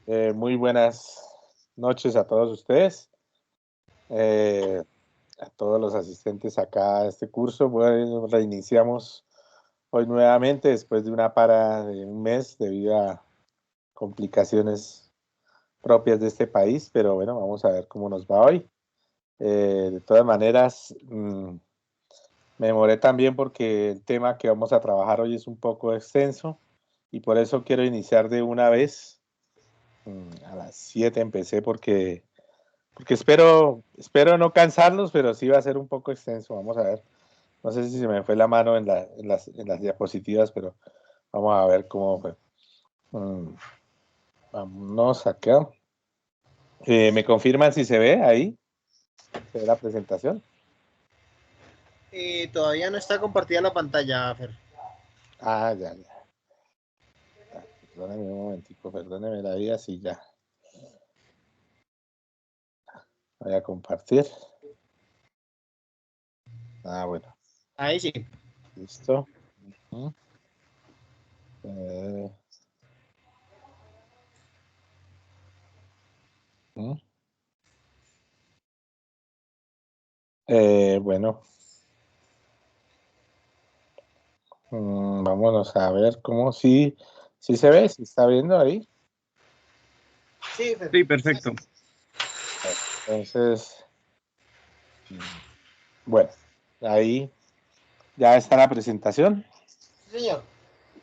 Muy buenas noches a todos ustedes, eh, a todos los asistentes acá a este curso. Bueno, reiniciamos hoy nuevamente después de una para de un mes debido a complicaciones propias de este país, pero bueno, vamos a ver cómo nos va hoy. De todas maneras, me demoré también porque el tema que vamos a trabajar hoy es un poco extenso y por eso quiero iniciar de una vez. A las 7 empecé porque espero no cansarlos, pero sí va a ser un poco extenso. Vamos a ver. No sé si se me fue la mano en las diapositivas, pero vamos a ver cómo fue. Mm, Vámonos acá. ¿Me confirman si se ve ahí? ¿Se ve la presentación? Todavía no está compartida la pantalla, Fer. Ah, ya, ya. Perdóneme un momentico, perdóneme la vida, sí, ya. Voy a compartir. Ah, bueno, Ahí sí. listo. Ujú. Eh, ujú. Bueno, vámonos a ver cómo sí se ve, si está viendo ahí. Sí, Fer. Sí, perfecto. Entonces, bueno, ahí ya está la presentación. Sí, señor.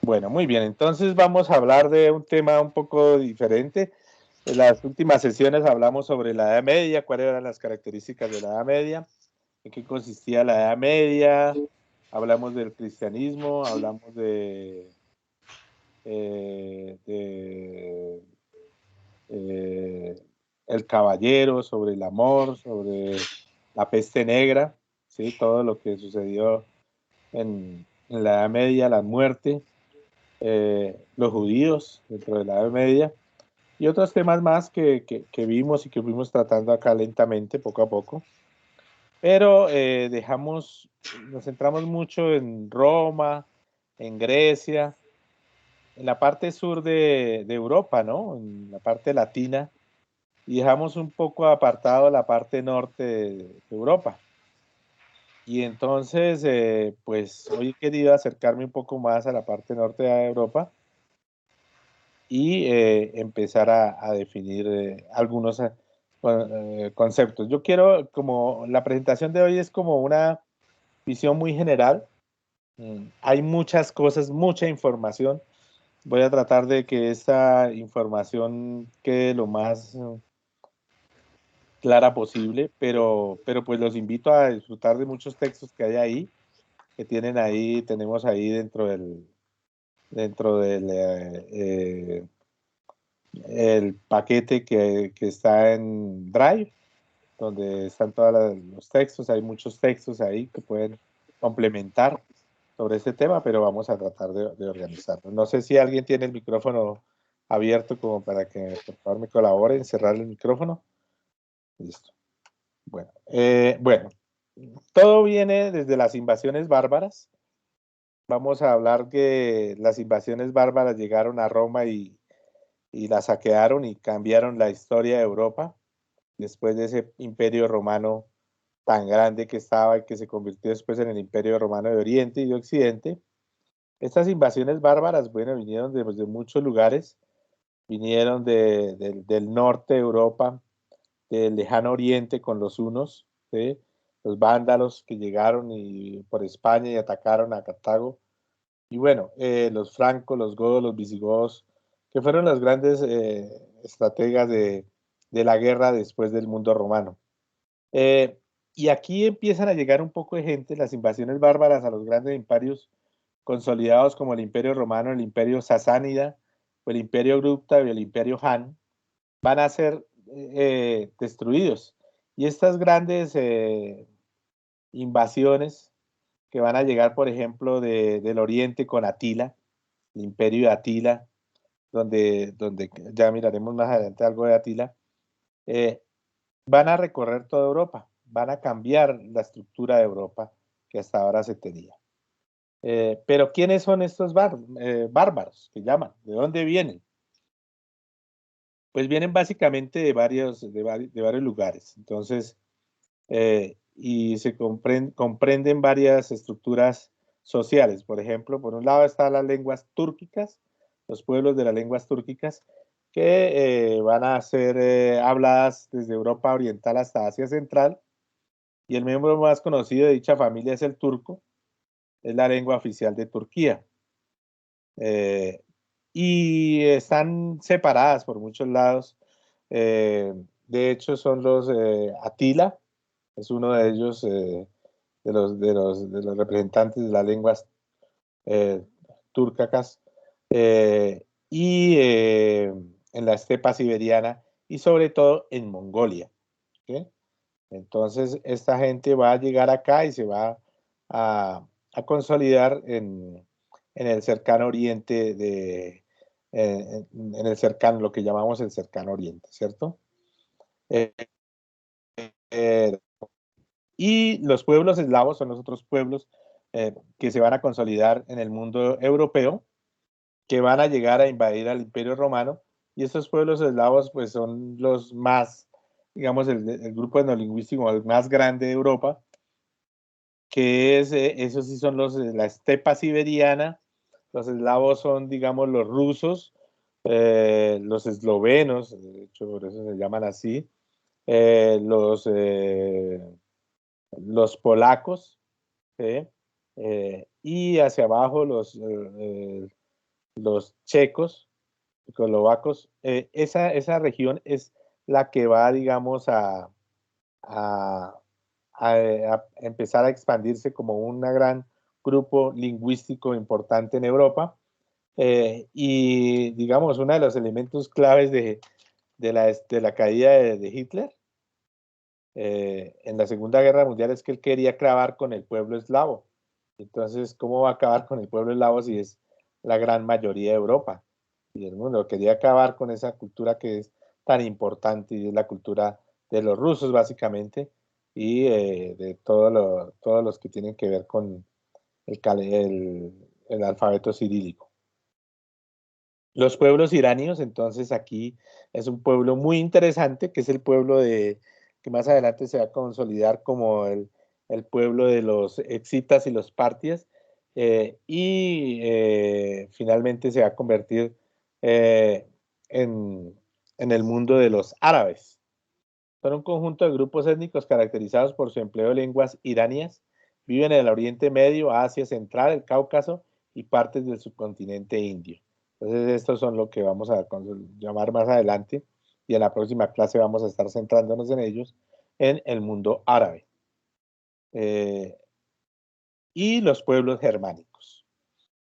Bueno, muy bien, entonces vamos a hablar de un tema un poco diferente. En las últimas sesiones hablamos sobre la Edad Media, cuáles eran las características de la Edad Media, en qué consistía la Edad Media, hablamos del cristianismo, hablamos de eh, El Caballero, sobre el amor, sobre la peste negra, ¿sí? Todo lo que sucedió en la Edad Media, la muerte, los judíos dentro de la Edad Media y otros temas más que vimos y que fuimos tratando acá lentamente, poco a poco. Pero nos centramos mucho en Roma, en Grecia, en la parte sur de Europa, ¿no? En la parte latina, y dejamos un poco apartado la parte norte de Europa. Y entonces, pues hoy he querido acercarme un poco más a la parte norte de Europa y empezar a definir algunos conceptos. Yo quiero, como la presentación de hoy es como una visión muy general, hay muchas cosas, mucha información. Voy a tratar de que esta información quede lo más clara posible, pero pues los invito a disfrutar de muchos textos que hay ahí, que tienen ahí, tenemos ahí dentro del el paquete que está en Drive, donde están todos los textos, hay muchos textos ahí que pueden complementar sobre este tema, pero vamos a tratar de organizarlo. No sé si alguien tiene el micrófono abierto como para que por favor me colaboren, cerrar el micrófono. Listo. Bueno, todo viene desde las invasiones bárbaras. Vamos a hablar que las invasiones bárbaras llegaron a Roma y la saquearon y cambiaron la historia de Europa después de ese imperio romano tan grande que estaba y que se convirtió después en el imperio romano de Oriente y de Occidente. Estas invasiones bárbaras, bueno, vinieron de muchos lugares, vinieron del norte de Europa, del lejano oriente con los hunos, ¿sí? Los vándalos que llegaron por España y atacaron a Cartago. Y bueno, los francos, los godos, los visigodos, que fueron las grandes estrategas de la guerra después del mundo romano. Eh, y aquí empiezan a llegar un poco de gente, las invasiones bárbaras a los grandes imperios consolidados como el Imperio Romano, el Imperio Sasánida, o el Imperio Gupta y el Imperio Han, van a ser destruidos. Y estas grandes invasiones que van a llegar, por ejemplo, del Oriente con Atila, el Imperio de Atila, donde ya miraremos más adelante algo de Atila, eh, van a recorrer toda Europa, van a cambiar la estructura de Europa que hasta ahora se tenía. Pero ¿quiénes son estos bárbaros que llaman? ¿De dónde vienen? Pues vienen básicamente de varios lugares. Entonces, y se comprenden varias estructuras sociales. Por ejemplo, por un lado están las lenguas túrquicas, los pueblos de las lenguas túrquicas, que van a ser habladas desde Europa Oriental hasta Asia Central, y el miembro más conocido de dicha familia es el turco, es la lengua oficial de Turquía. Eh, y están separadas por muchos lados. De hecho, son los Atila, es uno de ellos, de los representantes de las lenguas eh, túrcicas, y en la estepa siberiana y sobre todo en Mongolia. ¿Okay? Entonces, esta gente va a llegar acá y se va a, a consolidar en el cercano oriente, en el cercano, lo que llamamos el cercano oriente, ¿cierto? Eh, eh, y los pueblos eslavos son los otros pueblos que se van a consolidar en el mundo europeo, que van a llegar a invadir al Imperio Romano, y estos pueblos eslavos pues son los más, digamos, el grupo etnolingüístico el más grande de Europa, que es, esos sí son los de la estepa siberiana. Los eslavos son, digamos, los rusos, los eslovenos, de hecho por eso se llaman así, eh, los, eh, los polacos, ¿sí? Y hacia abajo los checos, eslovacos. Esa región es la que va, digamos, a, a empezar a expandirse como un gran grupo lingüístico importante en Europa. Y digamos, uno de los elementos claves de la caída de Hitler en la Segunda Guerra Mundial es que él quería acabar con el pueblo eslavo. Entonces, ¿cómo va a acabar con el pueblo eslavo si es la gran mayoría de Europa y del mundo? Quería acabar con esa cultura que es tan importante y es la cultura de los rusos, básicamente, y de todos los que tienen que ver con el alfabeto cirílico. Los pueblos iranios, entonces aquí es un pueblo muy interesante, que es el pueblo que más adelante se va a consolidar como el pueblo de los excitas y los partias, y finalmente se va a convertir eh, en, en el mundo de los árabes. Son un conjunto de grupos étnicos caracterizados por su empleo de lenguas iranias. Viven en el Oriente Medio, Asia Central, el Cáucaso y partes del subcontinente indio. Entonces, estos son lo que vamos a llamar más adelante, y en la próxima clase vamos a estar centrándonos en ellos, en el mundo árabe. Eh, y los pueblos germánicos.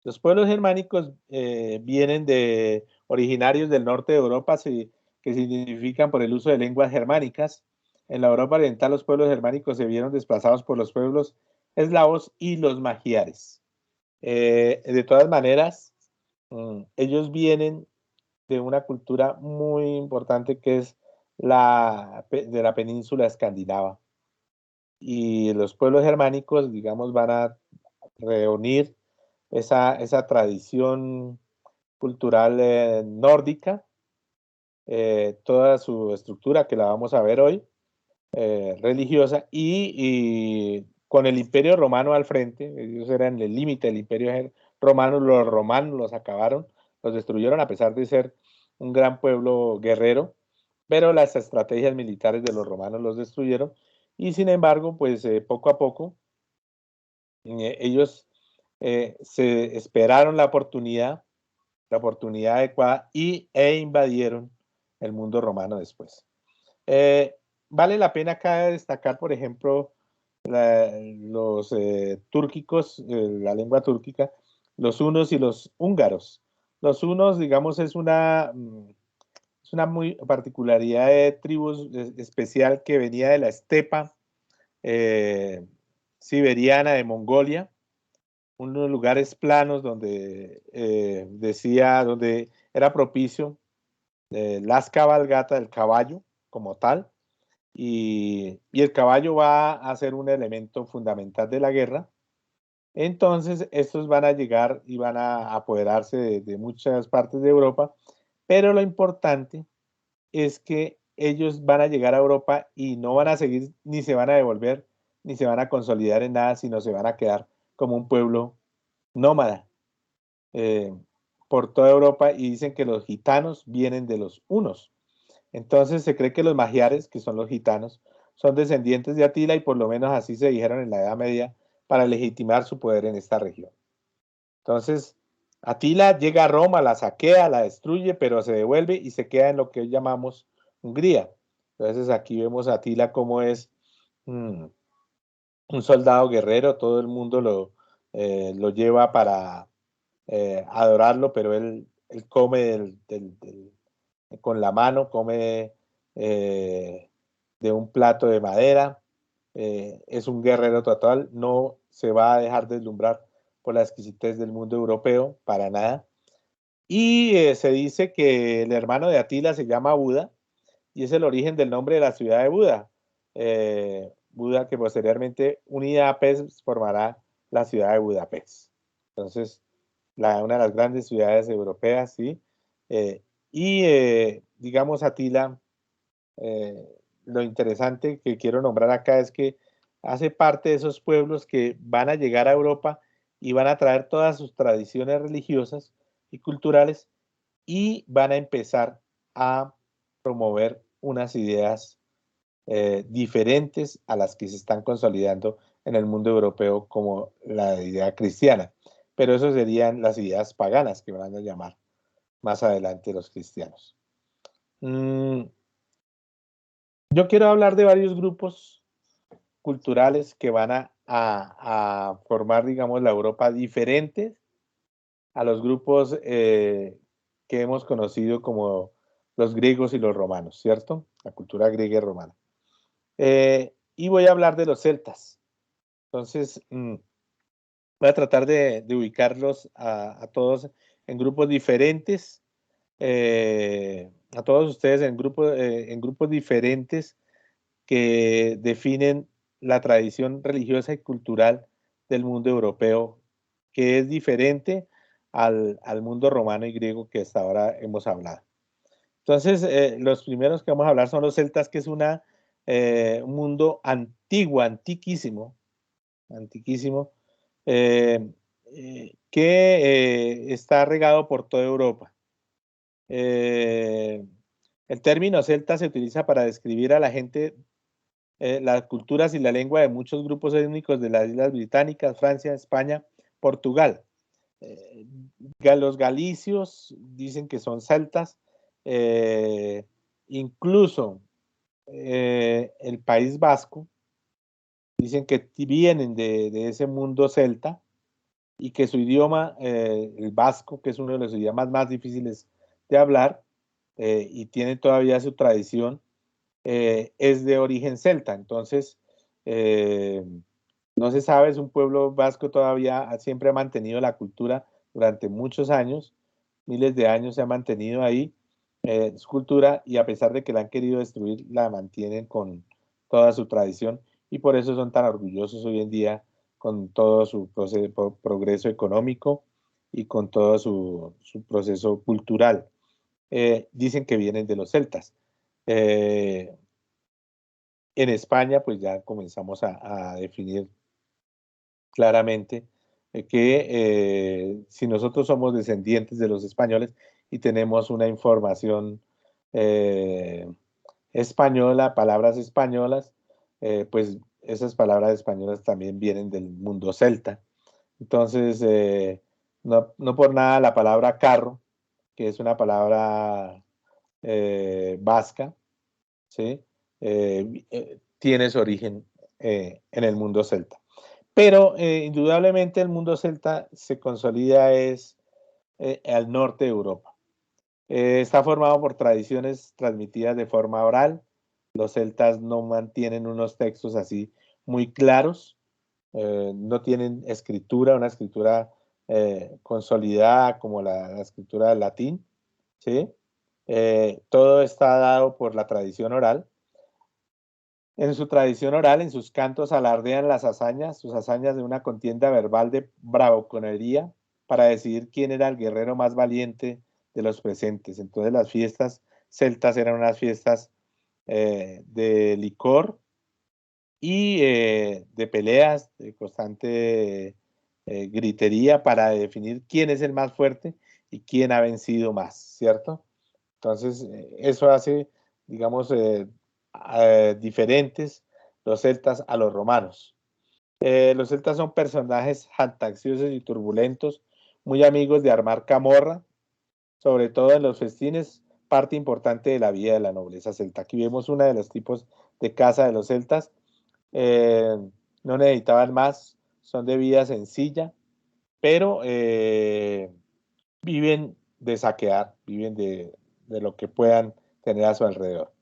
Los pueblos germánicos vienen de originarios del norte de Europa, que se identifican por el uso de lenguas germánicas. En la Europa Oriental, los pueblos germánicos se vieron desplazados por los pueblos eslavos y los magiares. De todas maneras, ellos vienen de una cultura muy importante que es de la península escandinava. Y los pueblos germánicos, digamos, van a reunir esa tradición cultural nórdica, toda su estructura que la vamos a ver hoy, religiosa, y con el Imperio Romano al frente. Ellos eran el límite del Imperio Romano. Los romanos los acabaron, los destruyeron a pesar de ser un gran pueblo guerrero, pero las estrategias militares de los romanos los destruyeron, y sin embargo, pues poco a poco ellos se esperaron la oportunidad adecuada, e invadieron el mundo romano después. Vale la pena acá destacar, por ejemplo, los túrquicos, lengua túrquica, los hunos y los húngaros. Los hunos, digamos, es una muy particularidad de tribus especial que venía de la estepa eh, siberiana de Mongolia, unos lugares planos donde donde era propicio las cabalgatas del caballo como tal, y el caballo va a ser un elemento fundamental de la guerra. Entonces, estos van a llegar y van a apoderarse de muchas partes de Europa, pero lo importante es que ellos van a llegar a Europa y no van a seguir, ni se van a devolver, ni se van a consolidar en nada, sino se van a quedar como un pueblo nómada eh, por toda Europa y dicen que los gitanos vienen de los hunos. Entonces se cree que los magiares, que son los gitanos, son descendientes de Atila y por lo menos así se dijeron en la Edad Media para legitimar su poder en esta región. Entonces, Atila llega a Roma, la saquea, la destruye, pero se devuelve y se queda en lo que hoy llamamos Hungría. Entonces aquí vemos a Atila como es un soldado guerrero, todo el mundo lo lleva para adorarlo, pero él come con la mano, come de un plato de madera, es un guerrero total, no se va a dejar deslumbrar por la exquisitez del mundo europeo, para nada. Y se dice que el hermano de Atila se llama Buda y es el origen del nombre de la ciudad de Buda. Buda que posteriormente unida a Pest formará la ciudad de Budapest. Entonces, una de las grandes ciudades europeas, ¿sí? Digamos, Atila, lo interesante que quiero nombrar acá es que hace parte de esos pueblos que van a llegar a Europa y van a traer todas sus tradiciones religiosas y culturales y van a empezar a promover unas ideas diferentes a las que se están consolidando en el mundo europeo como la idea cristiana. Pero eso serían las ideas paganas que van a llamar más adelante los cristianos. Yo quiero hablar de varios grupos culturales que van a formar, digamos, la Europa diferentes a los grupos que hemos conocido como los griegos y los romanos, ¿cierto? La cultura griega y romana. Y voy a hablar de los celtas. Entonces, voy a tratar de ubicarlos a todos en grupos diferentes, a todos ustedes en grupos diferentes que definen la tradición religiosa y cultural del mundo europeo, que es diferente al mundo romano y griego que hasta ahora hemos hablado. Entonces, los primeros que vamos a hablar son los celtas, que es un mundo antiguo, antiquísimo, antiquísimo, que está regado por toda Europa. El término celta se utiliza para describir a la gente, las culturas y la lengua de muchos grupos étnicos de las Islas Británicas, Francia, España, Portugal. Los galicios dicen que son celtas, incluso el País Vasco, dicen que vienen de ese mundo celta y que su idioma, el vasco, que es uno de los idiomas más difíciles de hablar y tiene todavía su tradición, es de origen celta. Entonces, no se sabe, es un pueblo vasco todavía, siempre ha mantenido la cultura durante muchos años, miles de años se ha mantenido ahí su cultura y a pesar de que la han querido destruir, la mantienen con toda su tradición y por eso son tan orgullosos hoy en día con todo su progreso económico y con todo su proceso cultural. Dicen que vienen de los celtas. En España, pues ya comenzamos a definir claramente que si nosotros somos descendientes de los españoles y tenemos una información eh, española, palabras españolas, pues esas palabras españolas también vienen del mundo celta. Entonces, no por nada la palabra carro, que es una palabra vasca, ¿sí? Tiene su origen en el mundo celta. Pero indudablemente el mundo celta se consolida al norte de Europa. Está formado por tradiciones transmitidas de forma oral. Los celtas no mantienen unos textos así muy claros, no tienen escritura, una escritura consolidada como la escritura del latín, ¿sí? Todo está dado por la tradición oral. En su tradición oral, en sus cantos alardean sus hazañas de una contienda verbal de bravuconería para decidir quién era el guerrero más valiente de los presentes. Entonces las fiestas celtas eran unas fiestas de licor y de peleas, de constante gritería para definir quién es el más fuerte y quién ha vencido más, ¿cierto? Entonces, eso hace, digamos, diferentes los celtas a los romanos. Los celtas son personajes jactanciosos y turbulentos, muy amigos de armar camorra, sobre todo en los festines, parte importante de la vida de la nobleza celta. Aquí vemos uno de los tipos de casa de los celtas. Eh, no necesitaban más, son de vida sencilla, pero viven de saquear, viven de lo que puedan tener a su alrededor.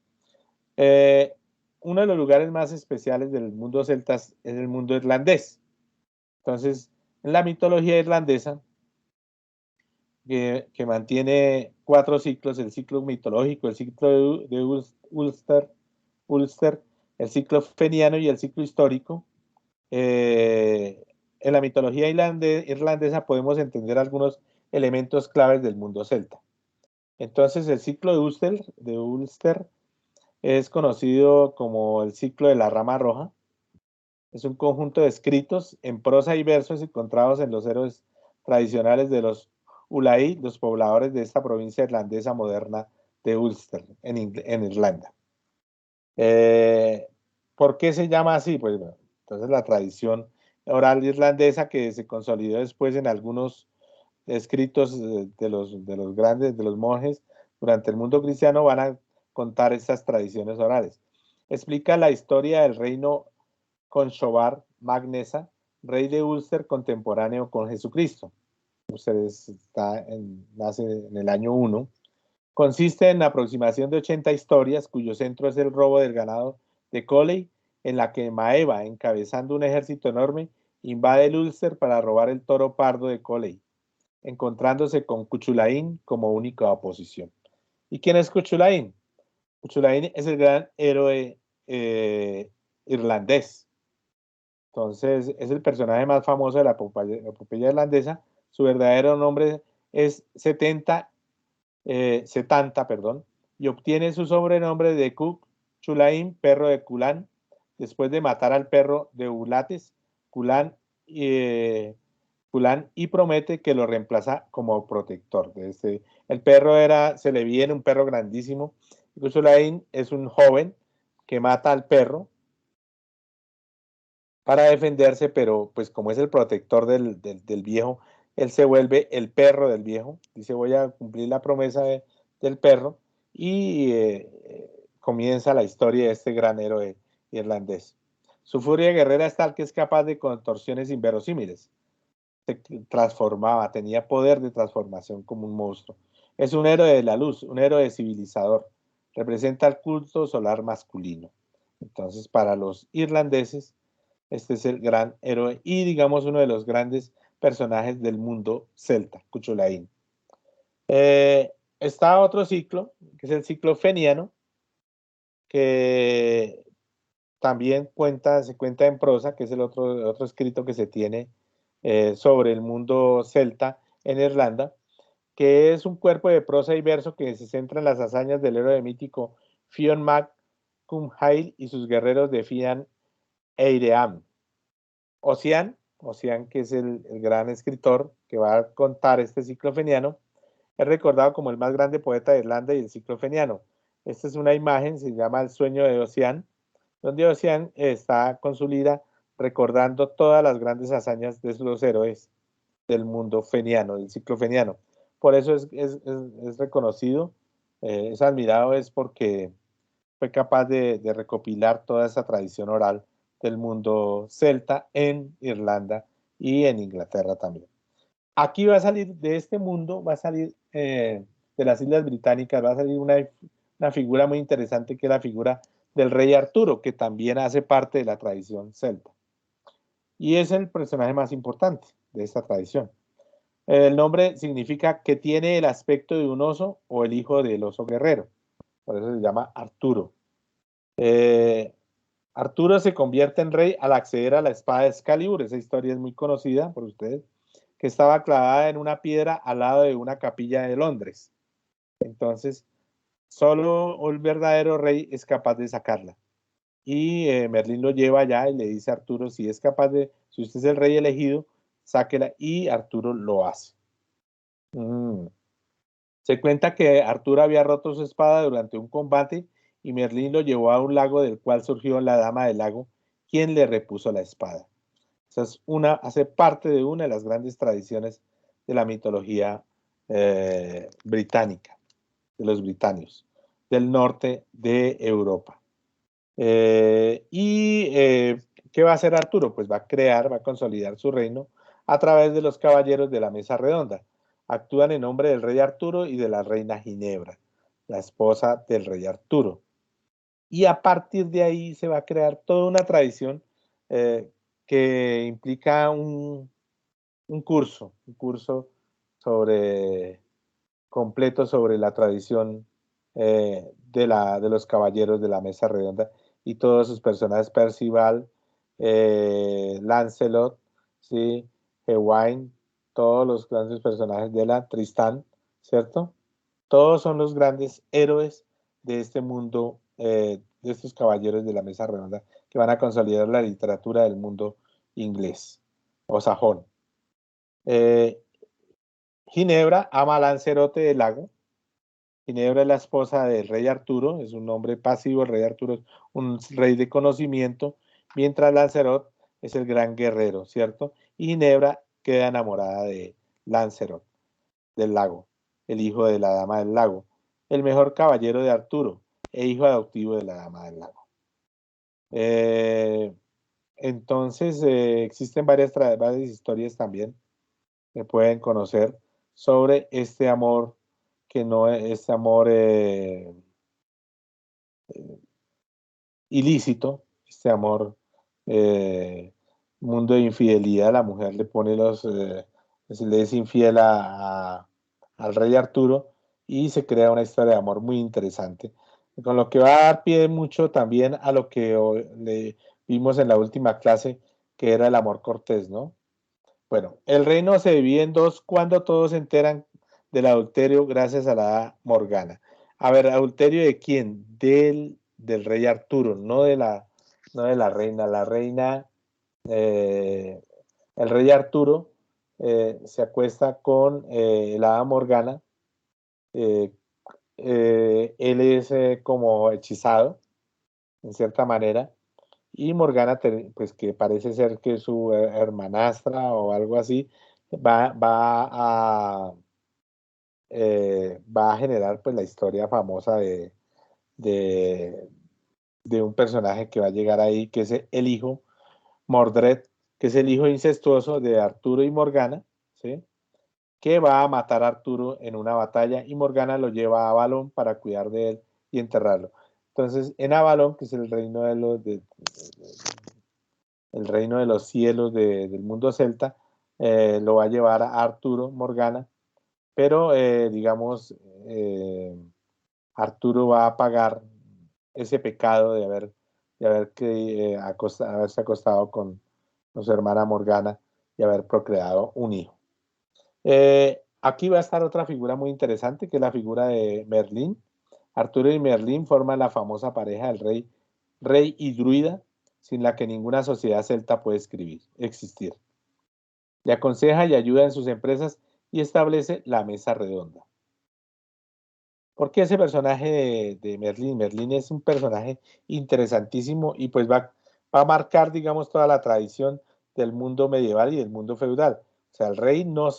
Eh, Uno de los lugares más especiales del mundo celta es el mundo irlandés. Entonces, en la mitología irlandesa, que mantiene 4 ciclos, el ciclo mitológico, el ciclo de Ulster, el ciclo feniano y el ciclo histórico. En la mitología irlandesa podemos entender algunos elementos claves del mundo celta. Entonces, el ciclo de Ulster es conocido como el ciclo de la rama roja. Es un conjunto de escritos en prosa y versos encontrados en los héroes tradicionales de los Ulaí, los pobladores de esta provincia irlandesa moderna de Ulster, en Irlanda. ¿Por qué se llama así? Pues bueno, entonces la tradición oral irlandesa que se consolidó después en algunos escritos de los grandes, de los monjes durante el mundo cristiano, van a contar estas tradiciones orales. Explica la historia del reino Conchobar Magnesa, rey de Ulster contemporáneo con Jesucristo. Ulster nace en el año 1. Consiste en la aproximación de 80 historias, cuyo centro es el robo del ganado de Coley, en la que Maeva, encabezando un ejército enorme, invade el Ulster para robar el toro pardo de Coley, encontrándose con Cuchulainn como única oposición. ¿Y quién es Cuchulainn? Cuchulainn es el gran héroe irlandés. Entonces, es el personaje más famoso de la epopeya irlandesa. Su verdadero nombre es Setanta, perdón, y obtiene su sobrenombre de Chulainn, perro de Culán, después de matar al perro de Ulates, Culán, y promete que lo reemplaza como protector. El perro se le viene un perro grandísimo. Chulainn es un joven que mata al perro para defenderse, pero pues como es el protector del viejo, él se vuelve el perro del viejo, dice voy a cumplir la promesa del perro y comienza la historia de este gran héroe irlandés. Su furia guerrera es tal que es capaz de contorsiones inverosímiles. Se transformaba, tenía poder de transformación como un monstruo. Es un héroe de la luz, un héroe civilizador. Representa el culto solar masculino. Entonces, para los irlandeses, este es el gran héroe y, digamos, uno de los grandes personajes del mundo celta, Cuchulainn. Está otro ciclo, que es el ciclo feniano, que también se cuenta en prosa, que es el otro escrito que se tiene sobre el mundo celta en Irlanda, que es un cuerpo de prosa y verso que se centra en las hazañas del héroe mítico Fionn Mac Cumhail y sus guerreros de Fiann Eiream. Ossian, que es el gran escritor que va a contar este ciclo feniano, es recordado como el más grande poeta de Irlanda y el ciclo feniano. Esta es una imagen, se llama El sueño de Ossian, donde Ossian está con su lira recordando todas las grandes hazañas de los héroes del mundo feniano, del ciclo feniano. Por eso es reconocido, es admirado, es porque fue capaz de recopilar toda esa tradición oral del mundo celta en Irlanda y en Inglaterra también. Aquí va a salir de este mundo, va a salir de las Islas Británicas, va a salir una figura muy interesante que es la figura del rey Arturo, que también hace parte de la tradición celta. Y es el personaje más importante de esta tradición. El nombre significa que tiene el aspecto de un oso o el hijo del oso guerrero. Por eso se llama Arturo. Arturo se convierte en rey al acceder a la espada de Excalibur. Esa historia es muy conocida por ustedes, que estaba clavada en una piedra al lado de una capilla de Londres. Entonces, Solo el verdadero rey es capaz de sacarla. Y Merlín lo lleva allá y le dice a Arturo, si es capaz de, si usted es el rey elegido, sáquela, y Arturo lo hace. Se cuenta que Arturo había roto su espada durante un combate y Merlín lo llevó a un lago del cual surgió la dama del lago, quien le repuso la espada. Esa es hace parte de una de las grandes tradiciones de la mitología británica, de los británicos, del norte de Europa. ¿Qué va a hacer Arturo? Pues va a consolidar su reino a través de los caballeros de la mesa redonda. Actúan en nombre del rey Arturo y de la reina Ginebra, la esposa del rey Arturo. Y a partir de ahí se va a crear toda una tradición que implica un curso completo sobre la tradición de los caballeros de la mesa redonda y todos sus personajes: Percival, Lancelot, ¿sí? Gawain, todos los grandes personajes de la Tristán, ¿cierto? Todos son los grandes héroes de este mundo, de estos caballeros de la mesa redonda, que van a consolidar la literatura del mundo inglés o sajón. Ginebra ama a Lancerote del Lago. Ginebra es la esposa del rey Arturo, es un hombre pasivo, el rey Arturo es un rey de conocimiento, mientras Lancelot es el gran guerrero, ¿cierto? Y Ginebra queda enamorada de Lancelot del Lago, el hijo de la Dama del Lago, el mejor caballero de Arturo e hijo adoptivo de la Dama del Lago. Entonces, existen varias historias también que pueden conocer sobre este amor, que no es este amor ilícito, este amor mundo de infidelidad. La mujer le pone le es infiel al rey Arturo, y se crea una historia de amor muy interesante, con lo que va a dar pie mucho también a lo que le vimos en la última clase, que era el amor cortés, ¿no? Bueno, el reino se divide en dos cuando todos se enteran del adulterio gracias a la Morgana. A ver, ¿adulterio de quién? Del rey Arturo, no de la reina. La reina, el rey Arturo se acuesta con la hada Morgana. eh, Él es como hechizado, en cierta manera, y Morgana, pues que parece ser que su hermanastra o algo así, va a generar pues la historia famosa de, de un personaje que va a llegar ahí, que es el hijo Mordred, que es el hijo incestuoso de Arturo y Morgana, ¿sí? Que va a matar a Arturo en una batalla, y Morgana lo lleva a Avalon para cuidar de él y enterrarlo. Entonces, en Avalon, que es el reino el reino de los cielos del mundo celta, lo va a llevar a Arturo Morgana, pero digamos, Arturo va a pagar ese pecado haberse acostado con su hermana Morgana y haber procreado un hijo. Aquí va a estar otra figura muy interesante, que es la figura de Merlín. Arturo y Merlín forman la famosa pareja del rey y druida, sin la que ninguna sociedad celta puede existir. Le aconseja y ayuda en sus empresas y establece la mesa redonda. ¿Por qué ese personaje de Merlín? Merlín es un personaje interesantísimo, y pues va a marcar, digamos, toda la tradición del mundo medieval y del mundo feudal. O sea, el rey no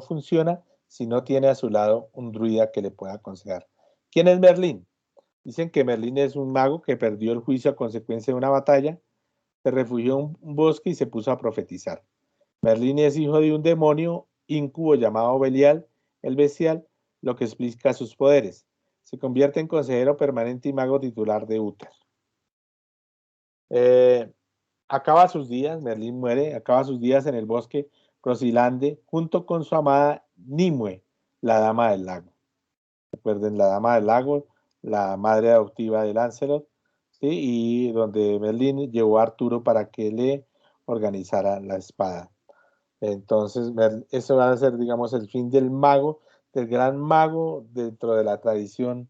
funciona si no tiene a su lado un druida que le pueda aconsejar. ¿Quién es Merlín? Dicen que Merlín es un mago que perdió el juicio a consecuencia de una batalla, se refugió en un bosque y se puso a profetizar. Merlín es hijo de un demonio incubo llamado Belial el Bestial, lo que explica sus poderes. Se convierte en consejero permanente y mago titular de Uther. Acaba sus días, Merlín muere, acaba sus días en el bosque Rosilande junto con su amada Nimue, la Dama del Lago. Recuerden, la Dama del Lago, la madre adoptiva de Lancelot, ¿sí? Y donde Merlín llevó a Arturo para que le organizara la espada. Entonces, eso va a ser, digamos, el fin del mago, del gran mago dentro de la tradición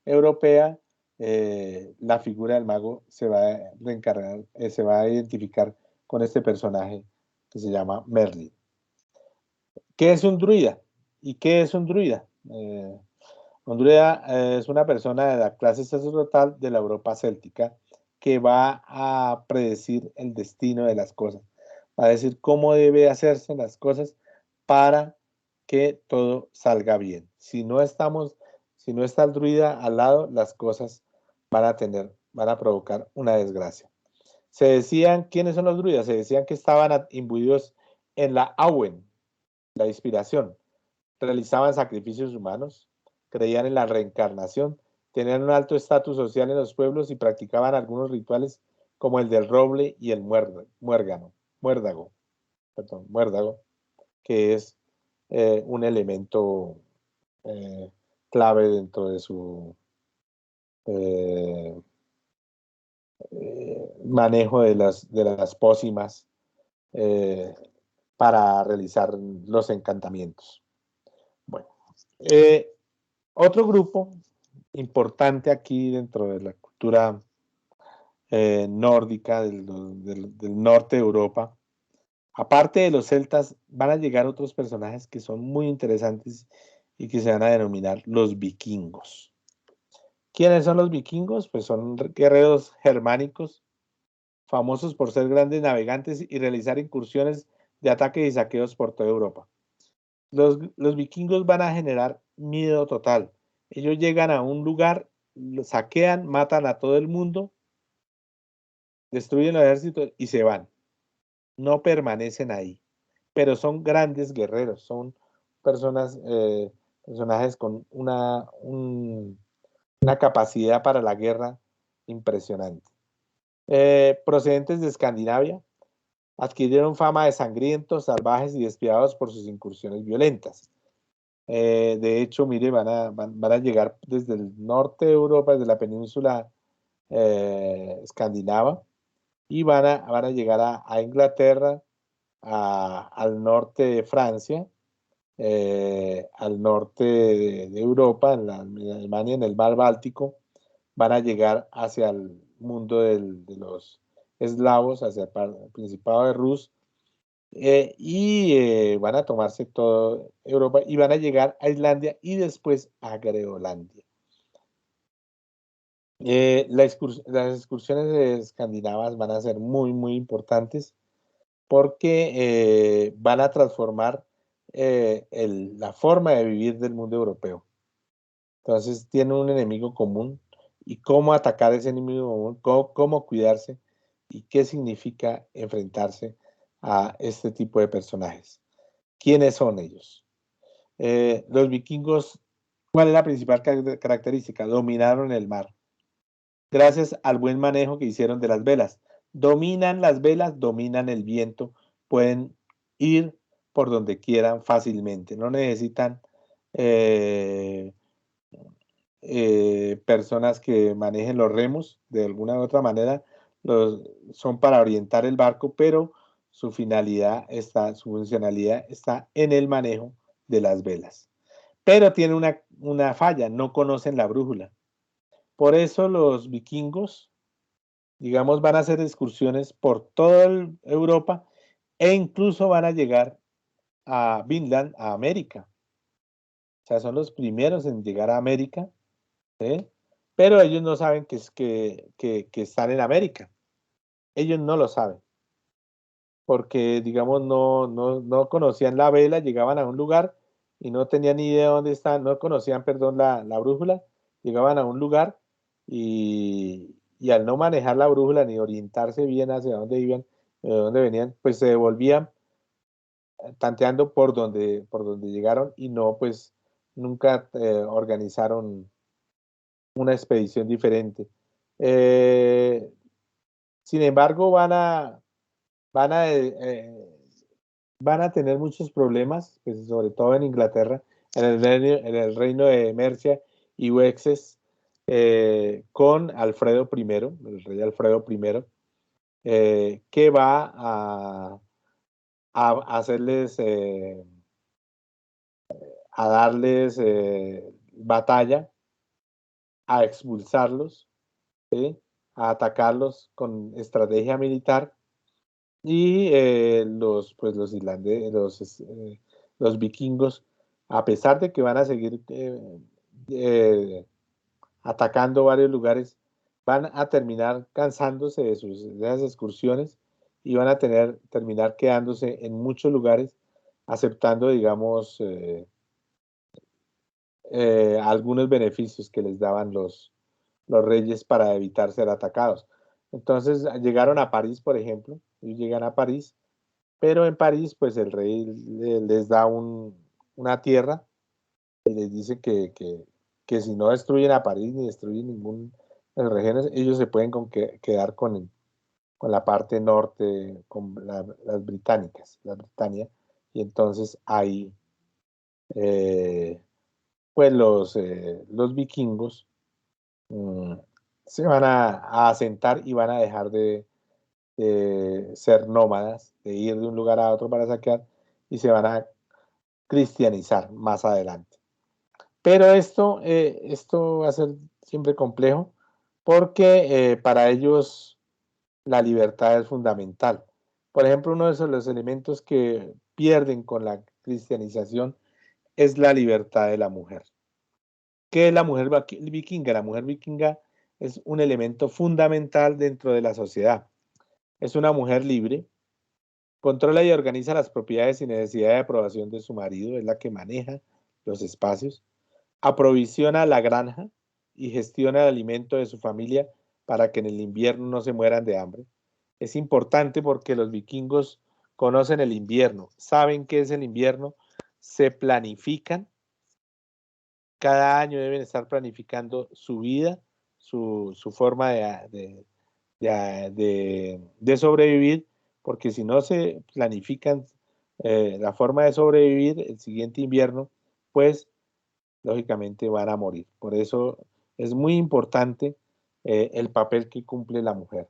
europea, la figura del mago se va a reencargar, se va a identificar con este personaje que se llama Merlin. ¿Qué es un druida? ¿Y qué es un druida? Un druida es una persona de la clase sacerdotal de la Europa céltica que va a predecir el destino de las cosas, va a decir cómo debe hacerse las cosas para que todo salga bien. Si no está el druida al lado, las cosas van a provocar una desgracia. Se decían, ¿quiénes son los druidas? Se decían que estaban imbuidos en la Awen, la inspiración, realizaban sacrificios humanos, creían en la reencarnación, tenían un alto estatus social en los pueblos y practicaban algunos rituales como el del roble y el muérdago, que es un elemento eh, clave dentro de su eh, manejo de las pócimas eh, para realizar los encantamientos. Bueno, otro grupo importante aquí dentro de la cultura nórdica del norte de Europa, aparte de los celtas, van a llegar otros personajes que son muy interesantes y que se van a denominar los vikingos. ¿Quiénes son los vikingos? Pues son guerreros germánicos, famosos por ser grandes navegantes y realizar incursiones de ataque y saqueos por toda Europa. Los vikingos van a generar miedo total. Ellos llegan a un lugar, lo saquean, matan a todo el mundo, destruyen el ejército y se van. No permanecen ahí, pero son grandes guerreros, son personajes con una capacidad para la guerra impresionante. Procedentes de Escandinavia, adquirieron fama de sangrientos, salvajes y despiadados por sus incursiones violentas. De hecho, mire, van a llegar desde el norte de Europa, desde la península escandinava, y van a llegar a Inglaterra, al norte de Francia, al norte de Europa, en Alemania, en el mar Báltico, van a llegar hacia el mundo de los eslavos, hacia el Principado de Rus, y van a tomarse toda Europa y van a llegar a Islandia y después a Groenlandia. Las excursiones escandinavas van a ser muy, muy importantes porque van a transformar la forma de vivir del mundo europeo. Entonces tienen un enemigo común y cómo atacar ese enemigo común, cómo cuidarse y qué significa enfrentarse a este tipo de personajes. ¿Quiénes son ellos? Los vikingos, ¿cuál es la principal característica? Dominaron el mar. Gracias al buen manejo que hicieron de las velas. Dominan las velas, dominan el viento, pueden ir por donde quieran fácilmente. No necesitan eh, personas que manejen los remos de alguna u otra manera. Son para orientar el barco, pero su funcionalidad está en el manejo de las velas. Pero tiene una falla, no conocen la brújula. Por eso los vikingos, digamos, van a hacer excursiones por toda Europa e incluso van a llegar a Vinland, a América. O sea, son los primeros en llegar a América, ¿sí? Pero ellos no saben que están en América. Ellos no lo saben, porque, digamos, no conocían la vela, llegaban a un lugar y no tenían ni idea de dónde estaban, no conocían, perdón, la brújula, llegaban a un lugar y al no manejar la brújula ni orientarse bien hacia dónde iban, de dónde venían, pues se devolvían tanteando por donde llegaron y no, pues nunca organizaron una expedición diferente. Sin embargo, van a, van a tener muchos problemas, pues, sobre todo en Inglaterra, en el reino de Mercia y Wessex, con Alfredo I, el rey Alfredo I, que va a hacerles, a darles batalla a expulsarlos, ¿sí? A atacarlos con estrategia militar, y pues los vikingos, a pesar de que van a seguir eh, atacando varios lugares, van a terminar cansándose de esas excursiones y van a terminar quedándose en muchos lugares, aceptando, digamos, algunos beneficios que les daban los reyes para evitar ser atacados. Entonces llegaron a París, por ejemplo, ellos llegan a París, pero en París, pues el rey les da una tierra y les dice que si no destruyen a París ni destruyen ningún de las regiones, ellos se pueden quedar con la parte norte, con las británicas, la Britania, y entonces ahí, pues los vikingos mm, se van a asentar y van a dejar de ser nómadas, de ir de un lugar a otro para saquear, y se van a cristianizar más adelante. Pero esto va a ser siempre complejo porque para ellos la libertad es fundamental. Por ejemplo, uno de los elementos que pierden con la cristianización es la libertad de la mujer. ¿Qué es la mujer vikinga? La mujer vikinga es un elemento fundamental dentro de la sociedad. Es una mujer libre, controla y organiza las propiedades sin necesidad de aprobación de su marido, es la que maneja los espacios, aprovisiona la granja y gestiona el alimento de su familia para que en el invierno no se mueran de hambre. Es importante porque los vikingos conocen el invierno, saben qué es el invierno, se planifican, cada año deben estar planificando su vida, su forma de sobrevivir, porque si no se planifican la forma de sobrevivir el siguiente invierno, pues lógicamente van a morir. Por eso es muy importante el papel que cumple la mujer.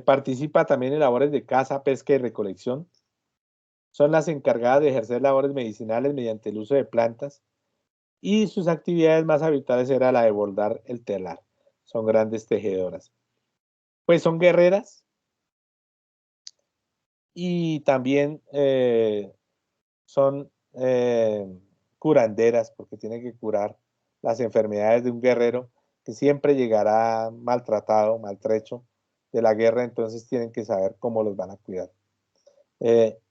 Participa también en labores de caza, pesca y recolección. Son las encargadas de ejercer labores medicinales mediante el uso de plantas, y sus actividades más habituales era la de bordar el telar. Son grandes tejedoras. Pues son guerreras y también son curanderas, porque tienen que curar las enfermedades de un guerrero que siempre llegará maltratado, maltrecho de la guerra, entonces tienen que saber cómo los van a cuidar.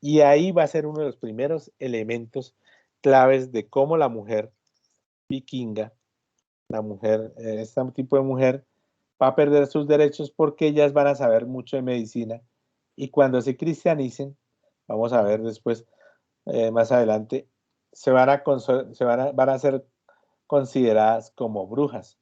Y ahí va a ser uno de los primeros elementos claves de cómo la mujer vikinga, la mujer, este tipo de mujer, va a perder sus derechos porque ellas van a saber mucho de medicina, y cuando se cristianicen, vamos a ver después, más adelante, van a ser consideradas como brujas,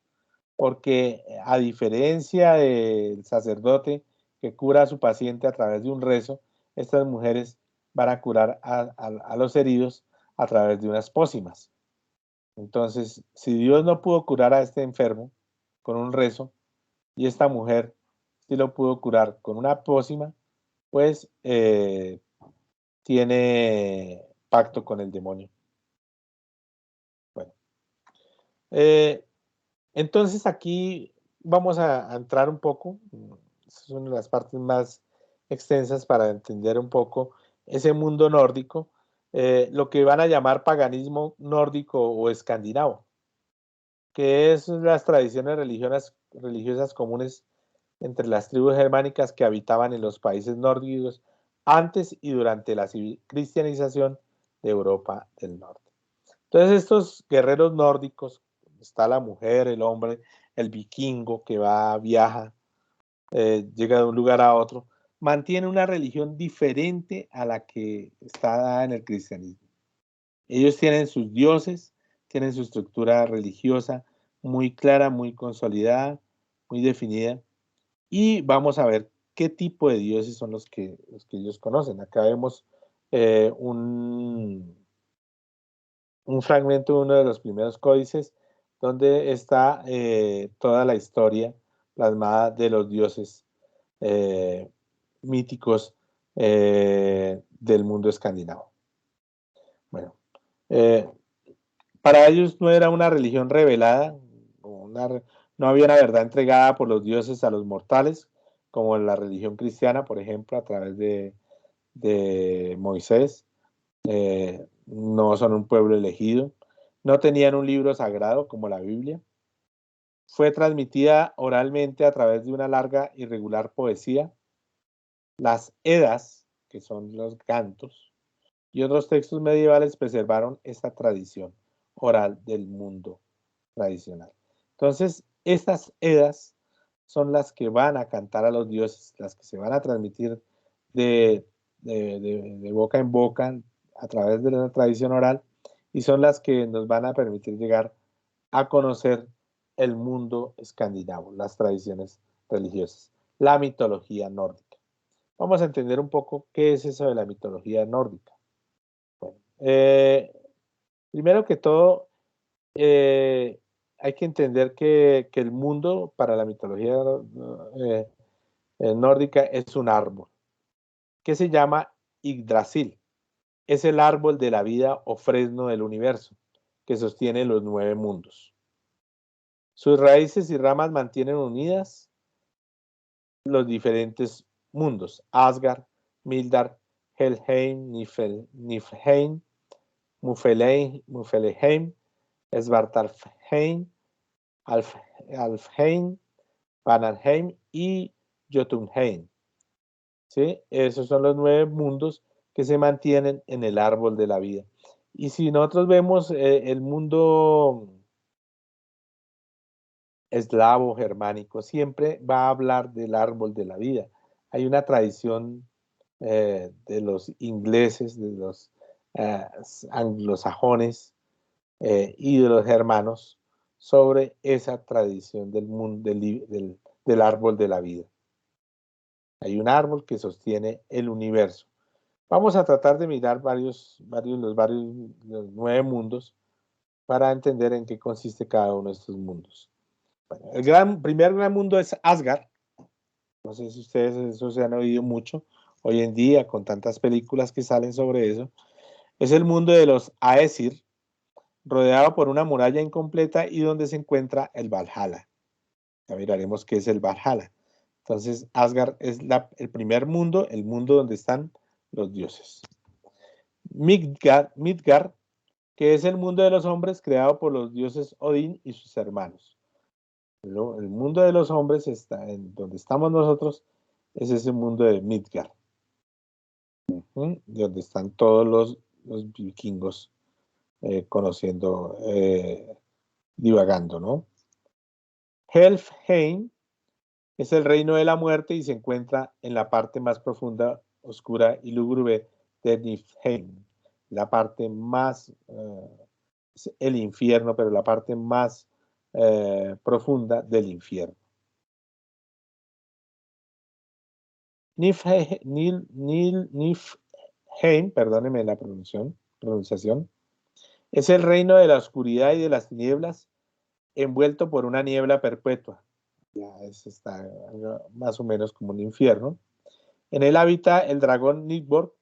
porque a diferencia del sacerdote que cura a su paciente a través de un rezo, estas mujeres van a curar a los heridos a través de unas pócimas. Entonces, si Dios no pudo curar a este enfermo con un rezo, y esta mujer sí lo pudo curar con una pócima, pues tiene pacto con el demonio. Bueno, eh, entonces aquí vamos a entrar un poco, es una de las partes más extensas para entender un poco ese mundo nórdico, lo que van a llamar paganismo nórdico o escandinavo, que es las tradiciones religiosas comunes entre las tribus germánicas que habitaban en los países nórdicos antes y durante la cristianización de Europa del Norte. Entonces estos guerreros nórdicos, está la mujer, el hombre, el vikingo que viaja, llega de un lugar a otro, mantiene una religión diferente a la que está dada en el cristianismo. Ellos tienen sus dioses, tienen su estructura religiosa muy clara, muy consolidada, muy definida, y vamos a ver qué tipo de dioses son los que ellos conocen. Acá vemos un fragmento de uno de los primeros códices donde está toda la historia plasmada de los dioses eh, míticos del mundo escandinavo. Bueno, para ellos no era una religión revelada, no había una verdad entregada por los dioses a los mortales, como en la religión cristiana, por ejemplo, a través de Moisés. No son un pueblo elegido. No tenían un libro sagrado como la Biblia. Fue transmitida oralmente a través de una larga y regular poesía. Las Edas, que son los cantos, y otros textos medievales preservaron esta tradición oral del mundo tradicional. Entonces, estas Edas son las que van a cantar a los dioses, las que se van a transmitir de boca en boca a través de la tradición oral, y son las que nos van a permitir llegar a conocer el mundo escandinavo, las tradiciones religiosas, la mitología nórdica. Vamos a entender un poco qué es eso de la mitología nórdica. Bueno, primero que todo, hay que entender que el mundo para la mitología eh, nórdica es un árbol que se llama Yggdrasil. Es el árbol de la vida o fresno del universo que sostiene los 9 mundos. Sus raíces y ramas mantienen unidas los diferentes mundos: Asgard, Mildar, Helheim, Niflheim, Muspelheim, Svartalfheim, Alfheim, Vanheim y Jotunheim. ¿Sí? Esos son los 9 mundos que se mantienen en el árbol de la vida. Y si nosotros vemos el mundo eslavo, germánico, siempre va a hablar del árbol de la vida. Hay una tradición de los ingleses, de los anglosajones y de los germanos sobre esa tradición del mundo, del árbol de la vida. Hay un árbol que sostiene el universo. Vamos a tratar de mirar los 9 mundos para entender en qué consiste cada uno de estos mundos. Bueno, el primer gran mundo es Asgard. No sé si ustedes eso se han oído mucho hoy en día con tantas películas que salen sobre eso. Es el mundo de los Aesir, rodeado por una muralla incompleta y donde se encuentra el Valhalla. Ya miraremos qué es el Valhalla. Entonces, Asgard es el primer mundo, el mundo donde están los dioses. Midgard, que es el mundo de los hombres creado por los dioses Odín y sus hermanos. El mundo de los hombres está en donde estamos nosotros, es ese mundo de Midgard, donde están todos los vikingos conociendo, divagando, ¿no? Helfheim es el reino de la muerte y se encuentra en la parte más profunda, oscura y lúgubre de Niflheim, la parte más, el infierno, pero la parte más profunda del infierno. Niflheim, perdónenme la pronunciación, es el reino de la oscuridad y de las tinieblas, envuelto por una niebla perpetua. Ya está más o menos como un infierno. En él habita el dragón Nidborg,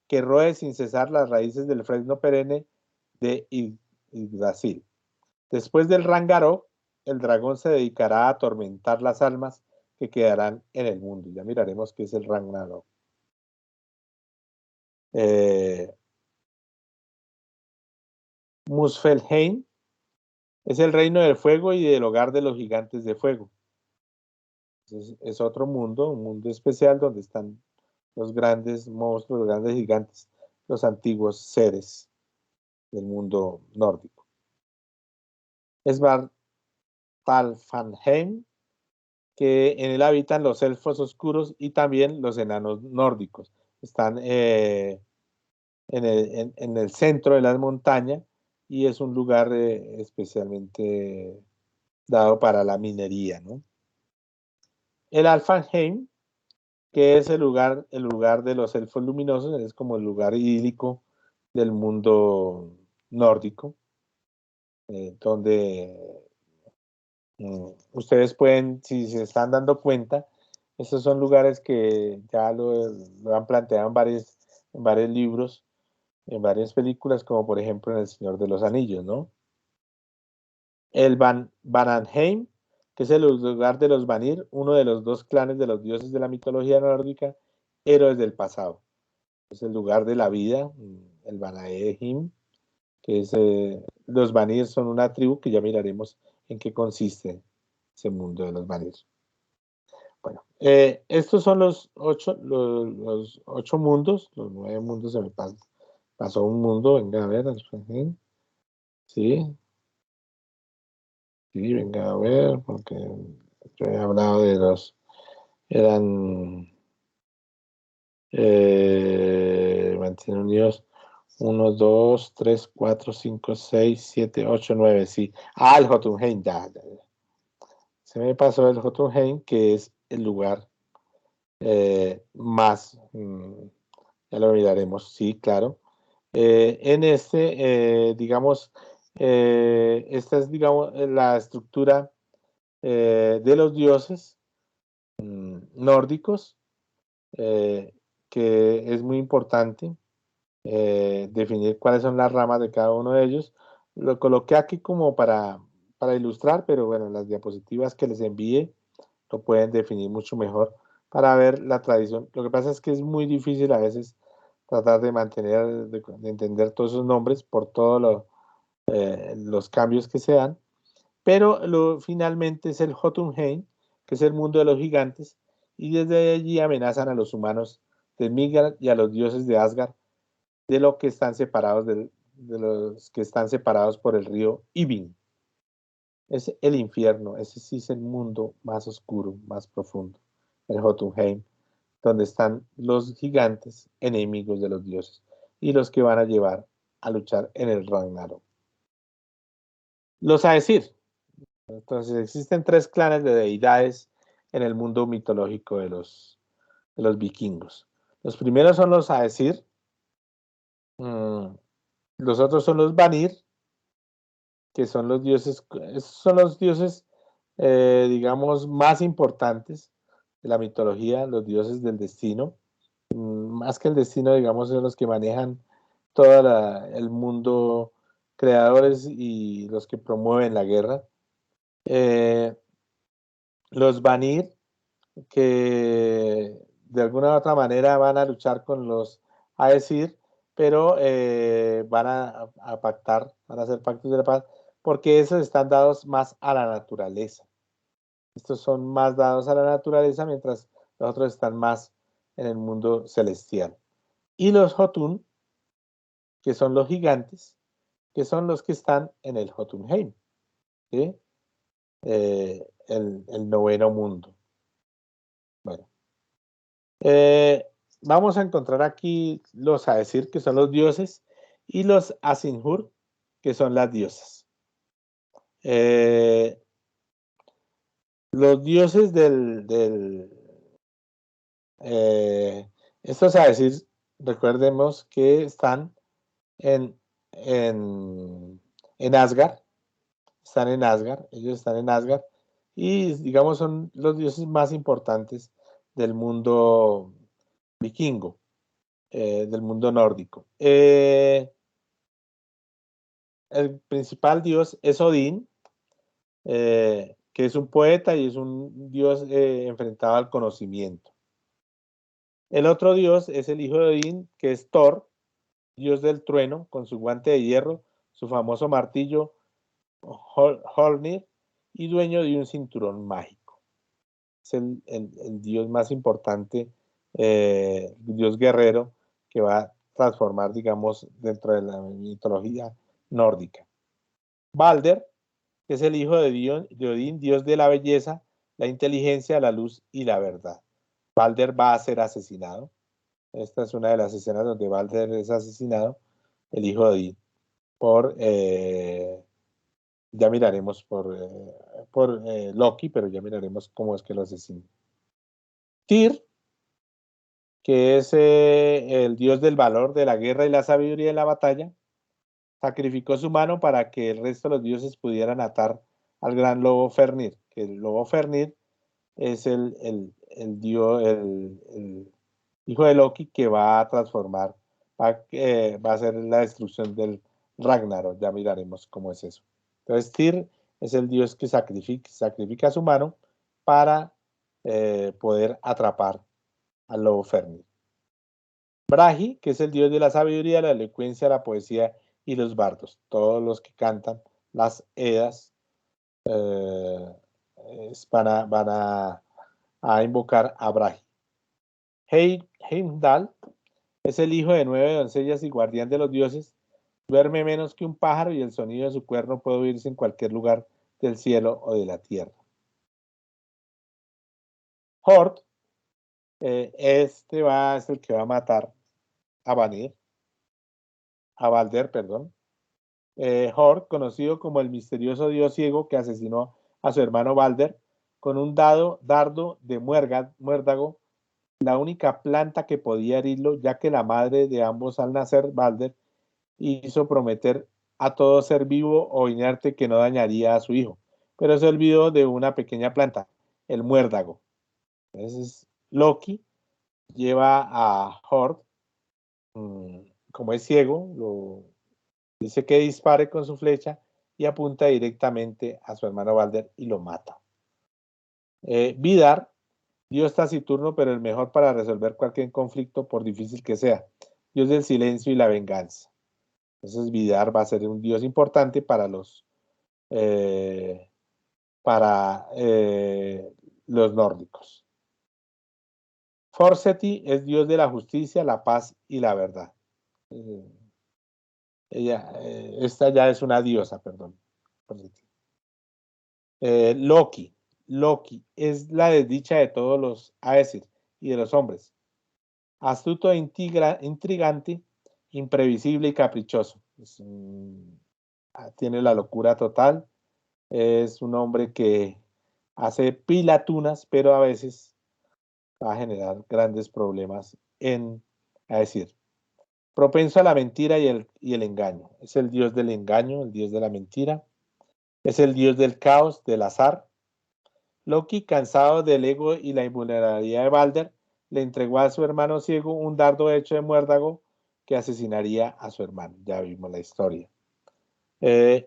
que roe sin cesar las raíces del fresno perenne de Yggdrasil. Después del Ragnarok, el dragón se dedicará a atormentar las almas que quedarán en el mundo. Ya miraremos qué es el Ragnarok. Muspelheim es el reino del fuego y del hogar de los gigantes de fuego. Es otro mundo, un mundo especial donde están los grandes monstruos, los grandes gigantes, los antiguos seres del mundo nórdico. Svartalfheim, que en él habitan los elfos oscuros y también los enanos nórdicos. Están en el centro de las montañas y es un lugar especialmente dado para la minería, ¿no? El Alfheim, que es el lugar de los elfos luminosos, es como el lugar idílico del mundo nórdico, donde ustedes pueden, si se están dando cuenta, estos son lugares que ya lo han planteado en varios libros, en varias películas, como por ejemplo en El Señor de los Anillos, ¿no? El Vanheim que es el lugar de los Vanir, uno de los dos clanes de los dioses de la mitología nórdica, héroes del pasado. Es el lugar de la vida, el Vanaheim, que es, los Vanir son una tribu que ya miraremos en qué consiste ese mundo de los Vanir. Bueno, estos son los ocho mundos, los 9 mundos, se me pasó un mundo, venga a ver, sí, sí, venga a ver, porque yo he hablado de los, eran, mantienen unidos, 1, 2, 3, 4, 5, 6, 7, 8, 9, sí. Ah, el Jotunheim, ya. Se me pasó el Jotunheim, que es el lugar más, ya lo miraremos, sí, claro. En este, digamos, esta es, digamos, la estructura de los dioses nórdicos, que es muy importante definir cuáles son las ramas de cada uno de ellos. Lo coloqué aquí como para ilustrar, pero bueno, las diapositivas que les envíe lo pueden definir mucho mejor para ver la tradición. Lo que pasa es que es muy difícil a veces tratar de mantener, de entender todos esos nombres por todos los cambios que se dan, pero finalmente es el Jotunheim, que es el mundo de los gigantes, y desde allí amenazan a los humanos de Midgard y a los dioses de Asgard, de los que están separados de los que están separados por el río Ibin. Es el infierno, ese sí es el mundo más oscuro, más profundo, el Jotunheim, donde están los gigantes enemigos de los dioses y los que van a llevar a luchar en el Ragnarok. Los Aesir. Entonces existen 3 clanes de deidades en el mundo mitológico de los vikingos. Los primeros son los Aesir, los otros son los Vanir, que son los dioses, digamos, más importantes de la mitología, los dioses del destino. Más que el destino, digamos, son los que manejan todo el mundo, creadores y los que promueven la guerra. Los Vanir, que de alguna u otra manera van a luchar con los Aesir, pero van a pactar, van a hacer pactos de la paz, porque esos están dados más a la naturaleza. Estos son más dados a la naturaleza, mientras los otros están más en el mundo celestial. Y los Jotun, que son los gigantes, que son los que están en el Jotunheim, ¿sí? El noveno mundo. Bueno, vamos a encontrar aquí los Aesir, que son los dioses, y los Asinjur, que son las diosas. Los dioses estos Aesir, recordemos que están en, en Asgard, ellos están en Asgard, y digamos son los dioses más importantes del mundo vikingo, del mundo nórdico. El principal dios es Odín, que es un poeta y es un dios enfrentado al conocimiento. El otro dios es el hijo de Odín, que es Thor, dios del trueno, con su guante de hierro, su famoso martillo Holnir y dueño de un cinturón mágico. Es el dios más importante, dios guerrero, que va a transformar, digamos, dentro de la mitología nórdica. Balder, que es el hijo de Odín, dios de la belleza, la inteligencia, la luz y la verdad. Balder va a ser asesinado. Esta es una de las escenas donde Balder es asesinado, el hijo de Odín, por, ya miraremos por Loki, pero ya miraremos cómo es que lo asesina. Tyr, que es el dios del valor, de la guerra y la sabiduría en la batalla, sacrificó su mano para que el resto de los dioses pudieran atar al gran lobo Fenrir, que el lobo Fenrir es el dios, el hijo de Loki, que va a transformar, va a hacer la destrucción del Ragnarok. Ya miraremos cómo es eso. Entonces Tyr es el dios que sacrifica a su mano para poder atrapar al lobo Fenrir. Bragi, que es el dios de la sabiduría, la elocuencia, la poesía y los bardos. Todos los que cantan las Edas van a invocar a Bragi. Heimdall es el hijo de 9 doncellas y guardián de los dioses. Duerme menos que un pájaro y el sonido de su cuerno puede oírse en cualquier lugar del cielo o de la tierra. Hord, es el que va a matar a Balder, perdón. Hord, conocido como el misterioso dios ciego que asesinó a su hermano Balder con un dardo de muérdago, la única planta que podía herirlo, ya que la madre de ambos al nacer, Balder, hizo prometer a todo ser vivo o inerte que no dañaría a su hijo, pero se olvidó de una pequeña planta, el muérdago. Entonces Loki lleva a Hord, como es ciego, dice que dispare con su flecha y apunta directamente a su hermano Balder y lo mata. Vidar, dios taciturno, pero el mejor para resolver cualquier conflicto, por difícil que sea. Dios del silencio y la venganza. Entonces Vidar va a ser un dios importante para los nórdicos. Forseti es dios de la justicia, la paz y la verdad. Esta ya es una diosa, perdón. Loki es la desdicha de todos los Aesir y de los hombres. Astuto e intrigante, imprevisible y caprichoso. Tiene la locura total. Es un hombre que hace pilatunas, pero a veces va a generar grandes problemas a decir, propenso a la mentira y el engaño. Es el dios del engaño, el dios de la mentira. Es el dios del caos, del azar. Loki, cansado del ego y la invulnerabilidad de Balder, le entregó a su hermano ciego un dardo hecho de muérdago que asesinaría a su hermano. Ya vimos la historia.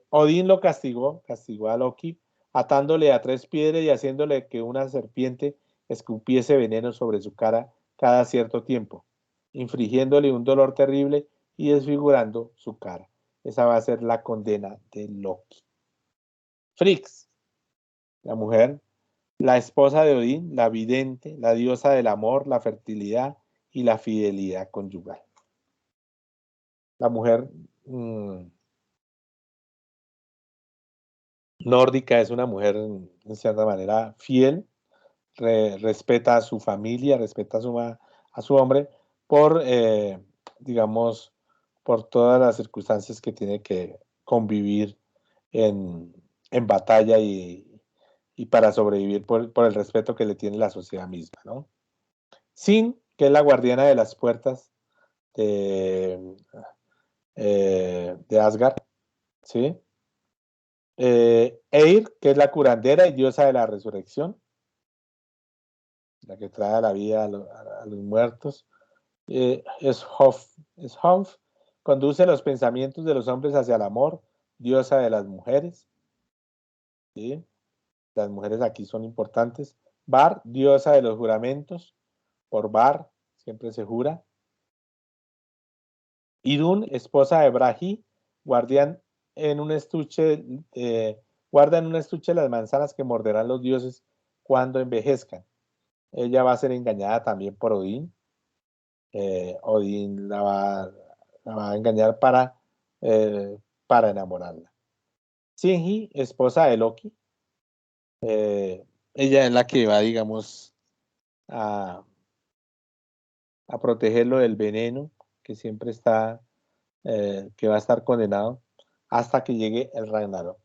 Odín lo castigó a Loki, atándole a 3 piedras y haciéndole que una serpiente escupiese veneno sobre su cara cada cierto tiempo, infligiéndole un dolor terrible y desfigurando su cara. Esa va a ser la condena de Loki. Frigg, la mujer, la esposa de Odín, la vidente, la diosa del amor, la fertilidad y la fidelidad conyugal. La mujer nórdica es una mujer, en cierta manera, fiel, respeta a su familia, respeta a su hombre, digamos, por todas las circunstancias que tiene que convivir en batalla y para sobrevivir por el respeto que le tiene la sociedad misma, ¿no? Sin, que es la guardiana de las puertas de Asgard, ¿sí? Eir, que es la curandera y diosa de la resurrección, la que trae a la vida a los muertos. Es Hof, conduce los pensamientos de los hombres hacia el amor, diosa de las mujeres, ¿sí? Las mujeres aquí son importantes. Bar, diosa de los juramentos, por Bar siempre se jura. Idun, esposa de Bragi, guarda en un estuche las manzanas que morderán los dioses cuando envejezcan. Ella va a ser engañada también por Odín. Odín la va a engañar para enamorarla. Sinji, esposa de Loki. Ella es la que va, digamos, a protegerlo del veneno que siempre está, que va a estar condenado hasta que llegue el Ragnarok.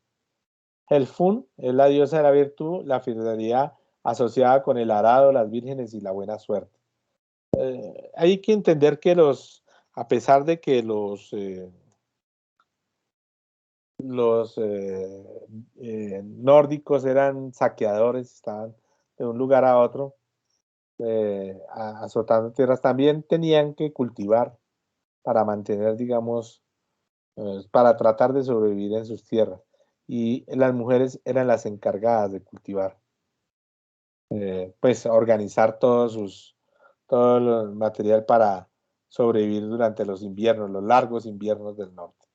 Helfun es la diosa de la virtud, la fidelidad asociada con el arado, las vírgenes y la buena suerte. Hay que entender que a pesar de que los nórdicos eran saqueadores, estaban de un lugar a otro, azotando tierras, también tenían que cultivar para mantener, digamos, para tratar de sobrevivir en sus tierras. y las mujeres eran las encargadas de cultivar, pues organizar todo el material para sobrevivir durante los inviernos, los largos inviernos del norte.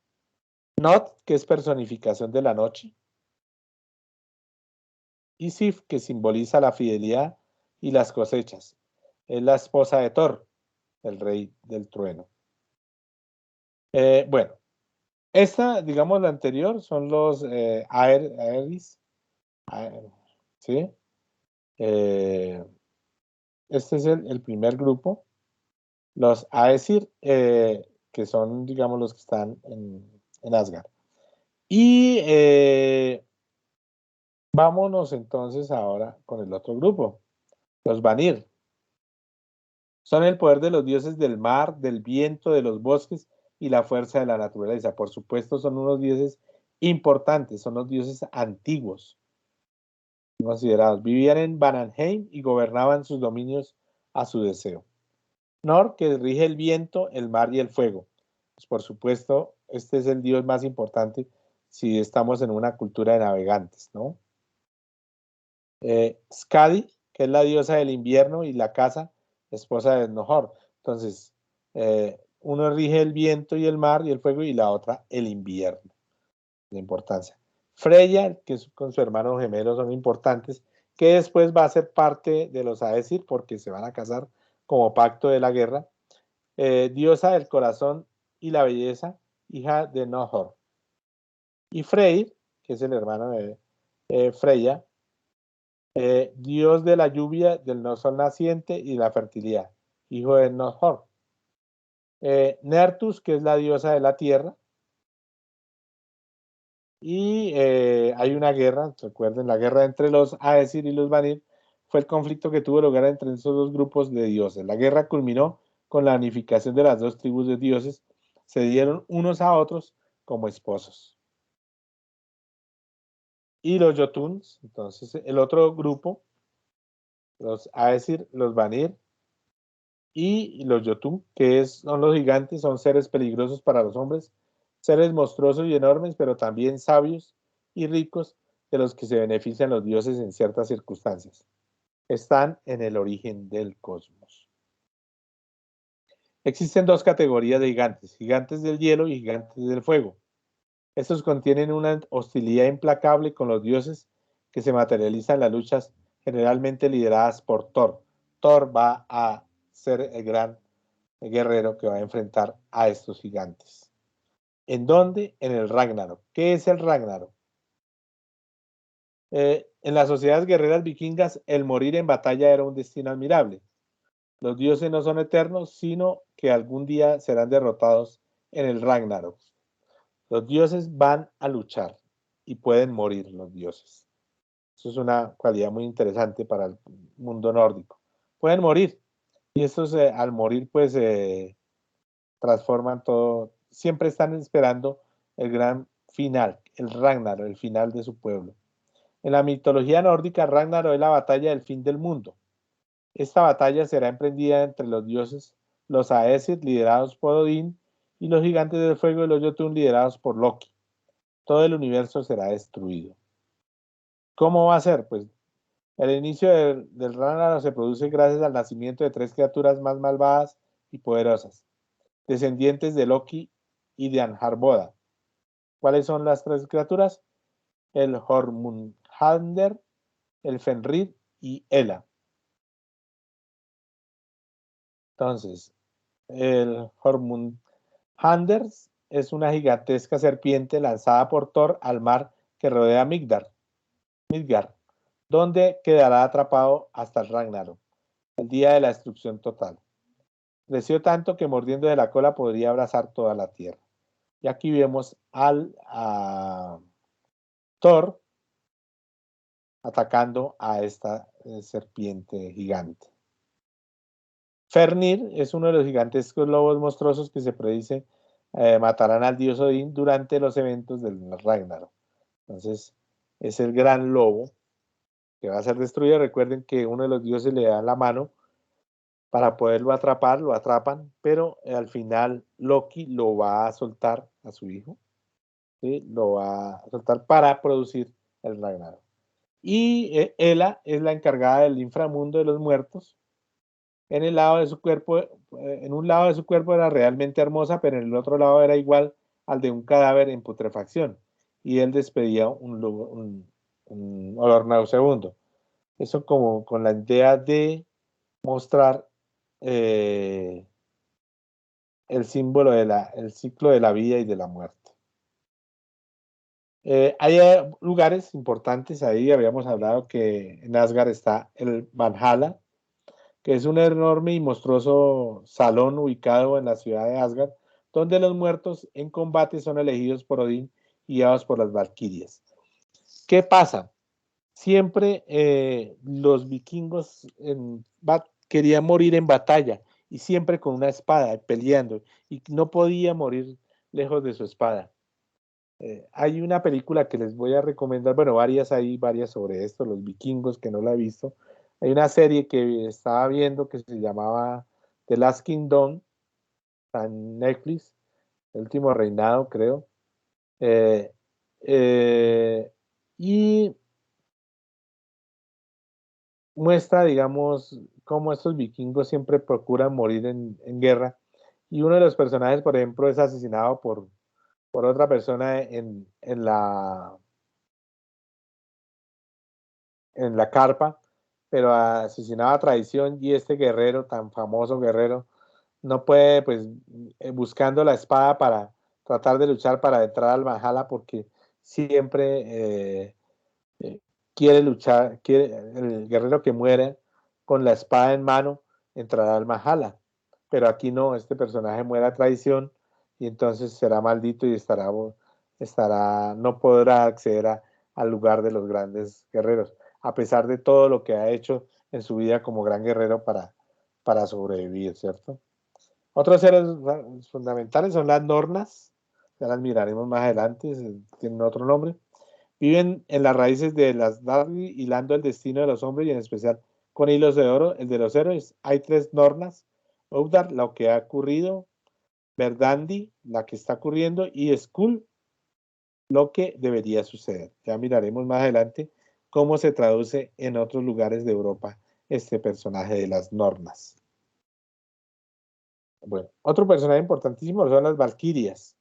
Not, que es personificación de la noche, y Sif, que simboliza la fidelidad y las cosechas. Es la esposa de Thor, el rey del trueno. Bueno, esta, digamos, la anterior son los Aeris, ¿sí? Este es el primer grupo. Los Aesir, que son, digamos, los que están en Asgard. Y vámonos entonces ahora con el otro grupo, los Vanir. Son el poder de los dioses del mar, del viento, de los bosques y la fuerza de la naturaleza. Por supuesto, son unos dioses importantes, son los dioses antiguos, considerados. Vivían en Vanheim y gobernaban sus dominios a su deseo. Nor, que rige el viento, el mar y el fuego. Pues por supuesto, este es el dios más importante si estamos en una cultura de navegantes, ¿no? Skadi, que es la diosa del invierno y la casa, esposa de Nohor. Entonces, uno rige el viento y el mar y el fuego y la otra el invierno. La importancia. Freya, que es con su hermano gemelo, son importantes, que después va a ser parte de los Aesir porque se van a casar como pacto de la guerra. Diosa del corazón y la belleza, hija de Nohor. Y Freyr, que es el hermano de Freya, dios de la lluvia, del sol naciente y la fertilidad, hijo de Nohor. Nertus, que es la diosa de la tierra. Y hay una guerra, recuerden, la guerra entre los Aesir y los Vanir fue el conflicto que tuvo lugar entre esos dos grupos de dioses. La guerra culminó con la unificación de las dos tribus de dioses, se dieron unos a otros como esposos. Y los Jotuns, entonces el otro grupo, los Aesir, los Vanir y los Jotun, que son los gigantes, son seres peligrosos para los hombres, seres monstruosos y enormes, pero también sabios y ricos, de los que se benefician los dioses en ciertas circunstancias. Están en el origen del cosmos. Existen dos categorías de gigantes, gigantes del hielo y gigantes del fuego. Estos contienen una hostilidad implacable con los dioses que se materializan en las luchas generalmente lideradas por Thor. Thor va a ser el gran guerrero que va a enfrentar a estos gigantes. ¿En dónde? En el Ragnarok. ¿Qué es el Ragnarok? En las sociedades guerreras vikingas, el morir en batalla era un destino admirable. Los dioses no son eternos, sino que algún día serán derrotados en el Ragnarok. Los dioses van a luchar y pueden morir los dioses. Eso es una cualidad muy interesante para el mundo nórdico. Pueden morir y estos al morir pues transforman todo. Siempre están esperando el gran final, el Ragnarok, el final de su pueblo. En la mitología nórdica, Ragnarok es la batalla del fin del mundo. Esta batalla será emprendida entre los dioses, los Aesir, liderados por Odín, y los gigantes del fuego y los Jotun, liderados por Loki. Todo el universo será destruido. ¿Cómo va a ser? Pues el inicio del Ragnarok se produce gracias al nacimiento de tres criaturas más malvadas y poderosas, descendientes de Loki y de Anharboda. ¿Cuáles son las tres criaturas? El Jormungandr, el Fenrir y Ela. Entonces, el Jormungandr es una gigantesca serpiente lanzada por Thor al mar que rodea Midgard, donde quedará atrapado hasta el Ragnarok, el día de la destrucción total. Creció tanto que mordiendo de la cola podría abrazar toda la tierra. Y aquí vemos a Thor atacando a esta serpiente gigante. Fenrir es uno de los gigantescos lobos monstruosos que se predice matarán al dios Odín durante los eventos del Ragnarok. Entonces, es el gran lobo que va a ser destruido. Recuerden que uno de los dioses le da la mano para poderlo atrapar, lo atrapan, pero al final Loki lo va a soltar a su hijo, ¿sí? Lo va a soltar para producir el Ragnarok. Y Hela es la encargada del inframundo de los muertos. En el lado de su cuerpo, en un lado de su cuerpo era realmente hermosa, pero en el otro lado era igual al de un cadáver en putrefacción. Y él despedía un olor nauseabundo. Eso como con la idea de mostrar el símbolo el ciclo de la vida y de la muerte. Hay lugares importantes ahí, habíamos hablado que en Asgard está el Valhalla, que es un enorme y monstruoso salón ubicado en la ciudad de Asgard, donde los muertos en combate son elegidos por Odín y guiados por las valquirias. ¿Qué pasa? Siempre los vikingos querían morir en batalla y siempre con una espada, peleando, y no podía morir lejos de su espada. Hay una película que les voy a recomendar, bueno, hay varias sobre esto, los vikingos, que no la he visto. Hay una serie que estaba viendo que se llamaba The Last Kingdom, en Netflix, El último reinado, creo. Eh, y muestra, digamos, cómo estos vikingos siempre procuran morir en guerra. Y uno de los personajes, por ejemplo, es asesinado por otra persona en la carpa, pero asesinado a traición, y este guerrero, tan famoso guerrero, no puede, pues, buscando la espada para tratar de luchar para entrar al Valhalla, porque siempre eh, quiere luchar, el guerrero que muere con la espada en mano entrará al Valhalla, pero aquí no, este personaje muere a traición y entonces será maldito y no podrá acceder al lugar de los grandes guerreros, a pesar de todo lo que ha hecho en su vida como gran guerrero para sobrevivir, ¿cierto? Otros seres fundamentales son las Nornas, ya las miraremos más adelante, tienen otro nombre. Viven en las raíces de las Dardi, hilando el destino de los hombres y en especial con hilos de oro, el de los héroes. Hay tres Nornas: Udar, lo que ha ocurrido; Verdandi, la que está ocurriendo; y Skull, lo que debería suceder. Ya miraremos más adelante cómo se traduce en otros lugares de Europa este personaje de las Nornas. Bueno, otro personaje importantísimo son las Valquirias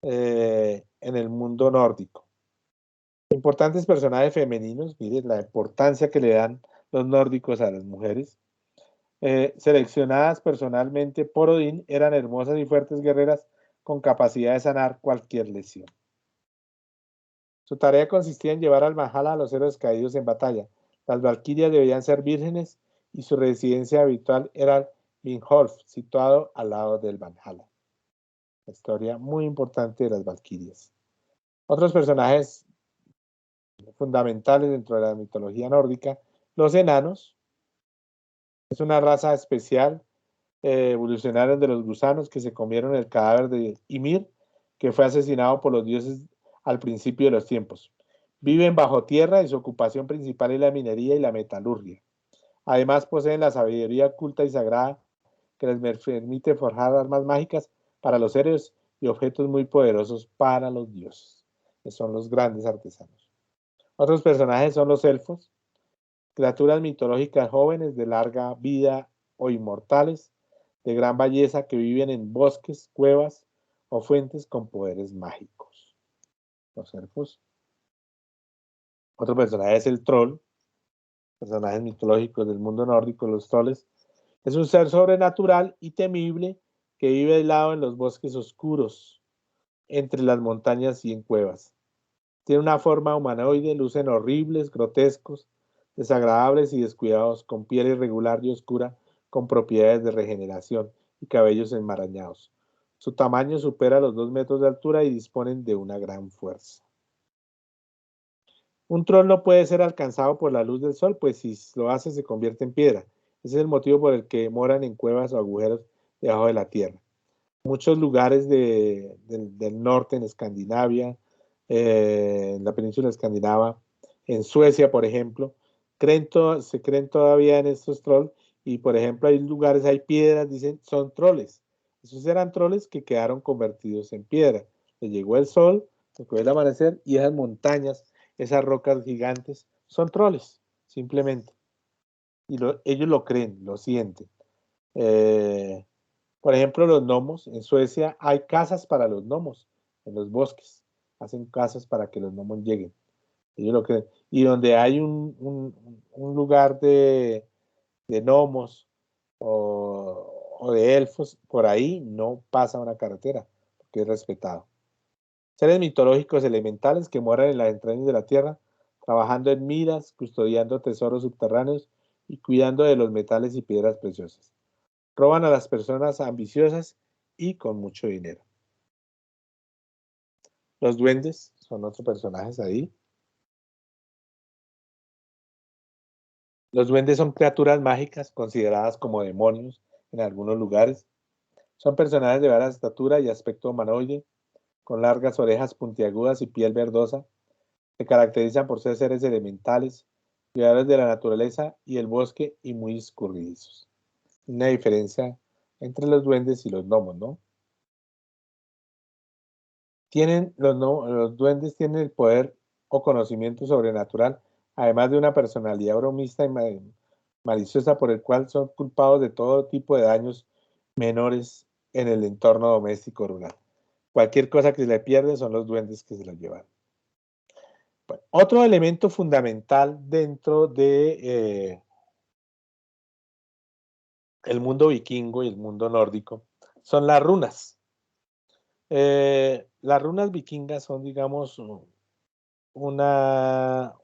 en el mundo nórdico. Importantes personajes femeninos, miren la importancia que le dan los nórdicos a las mujeres. Seleccionadas personalmente por Odín, eran hermosas y fuertes guerreras con capacidad de sanar cualquier lesión. Su tarea consistía en llevar al Valhalla a los héroes caídos en batalla. Las valquirias debían ser vírgenes y su residencia habitual era Vingolf, situado al lado del Valhalla. La historia muy importante de las valquirias. Otros personajes fundamentales dentro de la mitología nórdica: los enanos. Es una raza especial, evolucionaron de los gusanos que se comieron el cadáver de Ymir, que fue asesinado por los dioses al principio de los tiempos. Viven bajo tierra y su ocupación principal es la minería y la metalurgia. Además poseen la sabiduría oculta y sagrada que les permite forjar armas mágicas para los héroes y objetos muy poderosos para los dioses, que son los grandes artesanos. Otros personajes son los elfos, criaturas mitológicas jóvenes de larga vida o inmortales, de gran belleza, que viven en bosques, cuevas o fuentes con poderes mágicos. Los elfos. Otro personaje es el troll, personajes mitológicos del mundo nórdico, los trolls. Es un ser sobrenatural y temible que vive aislado en los bosques oscuros, entre las montañas y en cuevas. Tiene una forma humanoide, lucen horribles, grotescos, desagradables y descuidados, con piel irregular y oscura, con propiedades de regeneración y cabellos enmarañados. Su tamaño supera los 2 metros de altura y disponen de una gran fuerza. Un troll no puede ser alcanzado por la luz del sol, pues si lo hace se convierte en piedra. Ese es el motivo por el que moran en cuevas o agujeros debajo de la tierra. Muchos lugares del norte, en Escandinavia, en la península escandinava, en Suecia, por ejemplo, se creen todavía en estos trolls, y por ejemplo hay lugares, hay piedras, dicen, son troles. Esos eran troles que quedaron convertidos en piedra. Le llegó el sol, lo que ve el amanecer, y esas montañas, esas rocas gigantes, son troles, simplemente. Y ellos lo creen, lo sienten. Eh, por ejemplo, los gnomos, en Suecia hay casas para los gnomos, en los bosques. Hacen casas para que los gnomos lleguen. Ellos lo creen. Y donde hay un lugar de gnomos o de elfos, por ahí no pasa una carretera, porque es respetado. Seres mitológicos elementales que moran en las entrañas de la tierra, trabajando en minas, custodiando tesoros subterráneos y cuidando de los metales y piedras preciosas. Roban a las personas ambiciosas y con mucho dinero. Los duendes son otros personajes ahí. Los duendes son criaturas mágicas consideradas como demonios en algunos lugares. Son personajes de baja estatura y aspecto humanoide, con largas orejas puntiagudas y piel verdosa. Se caracterizan por ser seres elementales, cuidadores de la naturaleza y el bosque y muy escurridizos. Una diferencia entre los duendes y los gnomos, ¿no? Los duendes tienen el poder o conocimiento sobrenatural, además de una personalidad bromista y maliciosa por el cual son culpados de todo tipo de daños menores en el entorno doméstico rural. Cualquier cosa que se le pierde son los duendes que se lo llevan. Bueno, otro elemento fundamental dentro de el mundo vikingo y el mundo nórdico son las runas. Las runas vikingas son, digamos, una,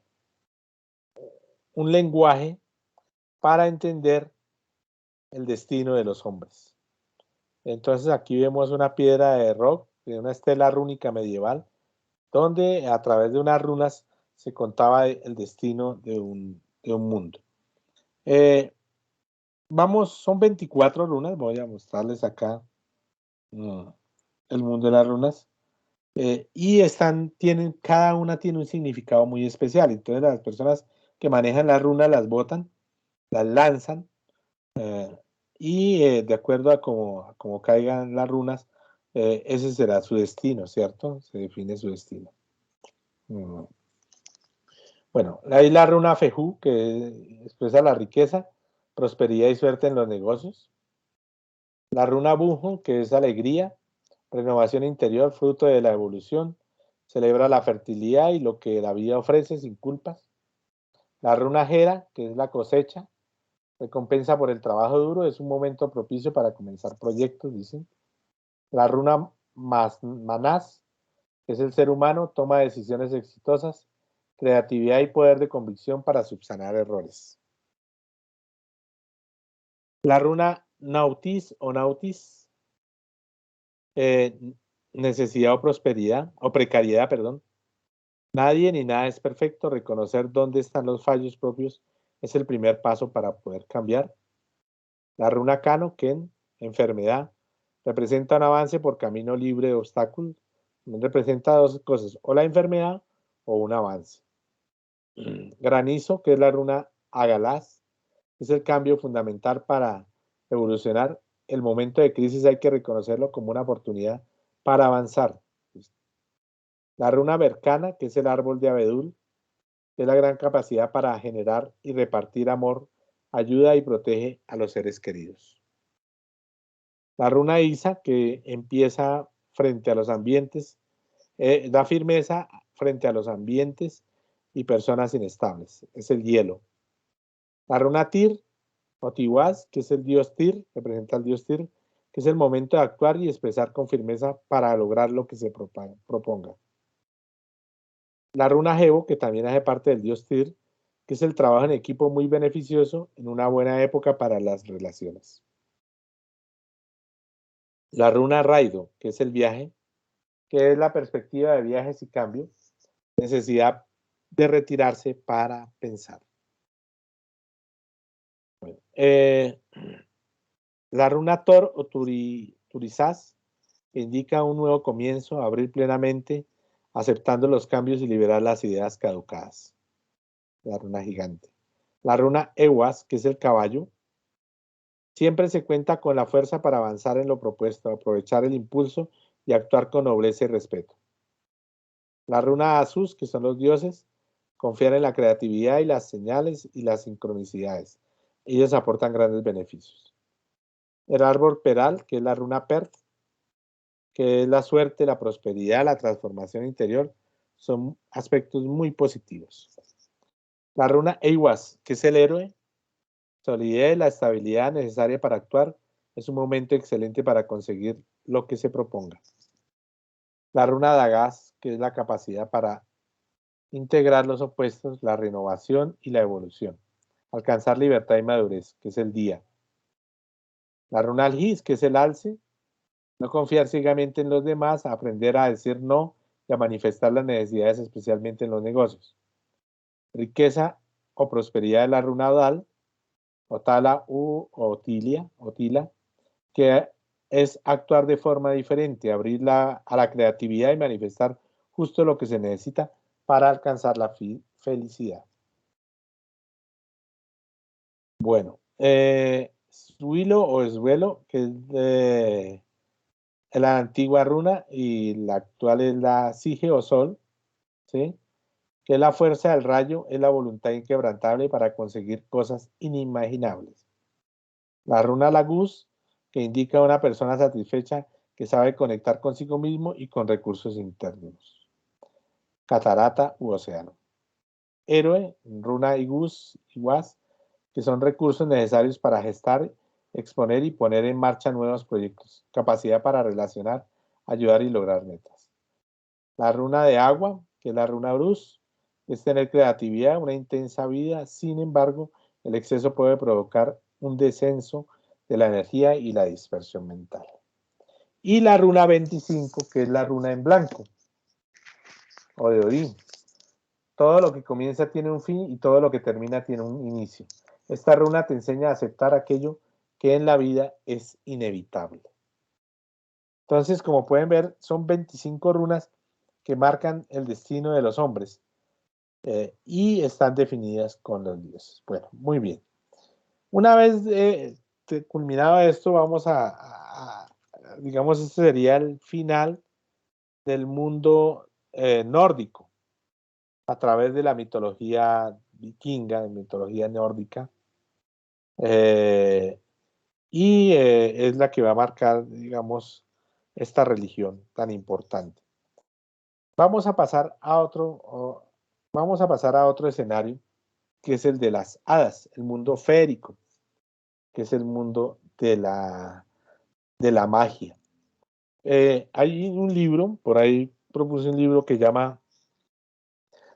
un lenguaje para entender el destino de los hombres. Entonces aquí vemos una piedra de rock, de una estela rúnica medieval, donde a través de unas runas se contaba el destino de un mundo. Son 24 runas, voy a mostrarles acá el mundo de las runas. Y cada una tiene un significado muy especial. Entonces las personas que manejan las runas las botan, las lanzan, y de acuerdo a cómo caigan las runas, ese será su destino, ¿cierto? Se define su destino. Bueno, hay la runa Fejú, que expresa la riqueza, prosperidad y suerte en los negocios. La runa Bujo, que es alegría, renovación interior, fruto de la evolución. Celebra la fertilidad y lo que la vida ofrece sin culpas. La runa Jera, que es la cosecha, recompensa por el trabajo duro, es un momento propicio para comenzar proyectos, dicen. La runa Manás, que es el ser humano, toma decisiones exitosas, creatividad y poder de convicción para subsanar errores. La runa Nautis o Nautis, necesidad o prosperidad, o precariedad, perdón. Nadie ni nada es perfecto. Reconocer dónde están los fallos propios es el primer paso para poder cambiar. La runa Kano, Ken, enfermedad, representa un avance por camino libre de obstáculos. Representa dos cosas, o la enfermedad o un avance. Granizo, que es la runa Agalaz, es el cambio fundamental para evolucionar. El momento de crisis hay que reconocerlo como una oportunidad para avanzar. La runa Berkana, que es el árbol de abedul, es la gran capacidad para generar y repartir amor, ayuda y protege a los seres queridos. La runa Isa, que empieza frente a los ambientes, da firmeza frente a los ambientes y personas inestables, es el hielo. La runa Tir, o Tiwaz, que es el dios Tir, representa al dios Tir, que es el momento de actuar y expresar con firmeza para lograr lo que se proponga. La runa Jebo, que también hace parte del dios Tyr, que es el trabajo en equipo muy beneficioso en una buena época para las relaciones. La runa Raido, que es el viaje, que es la perspectiva de viajes y cambios, necesidad de retirarse para pensar. Bueno, la runa Tor o Turizás, que indica un nuevo comienzo, abrir plenamente, aceptando los cambios y liberar las ideas caducadas. La runa gigante. La runa Ewas, que es el caballo, siempre se cuenta con la fuerza para avanzar en lo propuesto, aprovechar el impulso y actuar con nobleza y respeto. La runa Asus, que son los dioses, confían en la creatividad y las señales y las sincronicidades. Ellos aportan grandes beneficios. El árbol peral, que es la runa Pert, que es la suerte, la prosperidad, la transformación interior, son aspectos muy positivos. La runa Eiwas, que es el héroe, solidez, la estabilidad necesaria para actuar, es un momento excelente para conseguir lo que se proponga. La runa Dagas, que es la capacidad para integrar los opuestos, la renovación y la evolución. Alcanzar libertad y madurez, que es el día. La runa Algis, que es el alce, no confiar ciegamente en los demás, aprender a decir no y a manifestar las necesidades, especialmente en los negocios. Riqueza o prosperidad de la runa Odal, Otala u Otila, que es actuar de forma diferente, abrir a la creatividad y manifestar justo lo que se necesita para alcanzar la felicidad. Bueno, Suilo o Esvuelo, que es de la antigua runa y la actual es la Sige o Sol, ¿sí? Que es la fuerza del rayo, es la voluntad inquebrantable para conseguir cosas inimaginables. La runa Lagus, que indica a una persona satisfecha que sabe conectar consigo mismo y con recursos internos. Catarata u océano. Héroe, runa Igus, Iguaz, que son recursos necesarios para gestar, exponer y poner en marcha nuevos proyectos. Capacidad para relacionar, ayudar y lograr metas. La runa de agua, que es la runa Brus, es tener creatividad, una intensa vida. Sin embargo, el exceso puede provocar un descenso de la energía y la dispersión mental. Y la runa 25, que es la runa en blanco, o de Odín. Todo lo que comienza tiene un fin y todo lo que termina tiene un inicio. Esta runa te enseña a aceptar aquello que en la vida es inevitable. Entonces, como pueden ver, son 25 runas que marcan el destino de los hombres y están definidas con los dioses. Bueno, muy bien. Una vez culminado esto, vamos digamos, este sería el final del mundo nórdico a través de la mitología vikinga, de mitología nórdica, y es la que va a marcar, digamos, esta religión tan importante. Vamos a pasar a otro escenario, que es el de las hadas, el mundo férico, que es el mundo de la magia. Hay un libro, por ahí propuse un libro que llama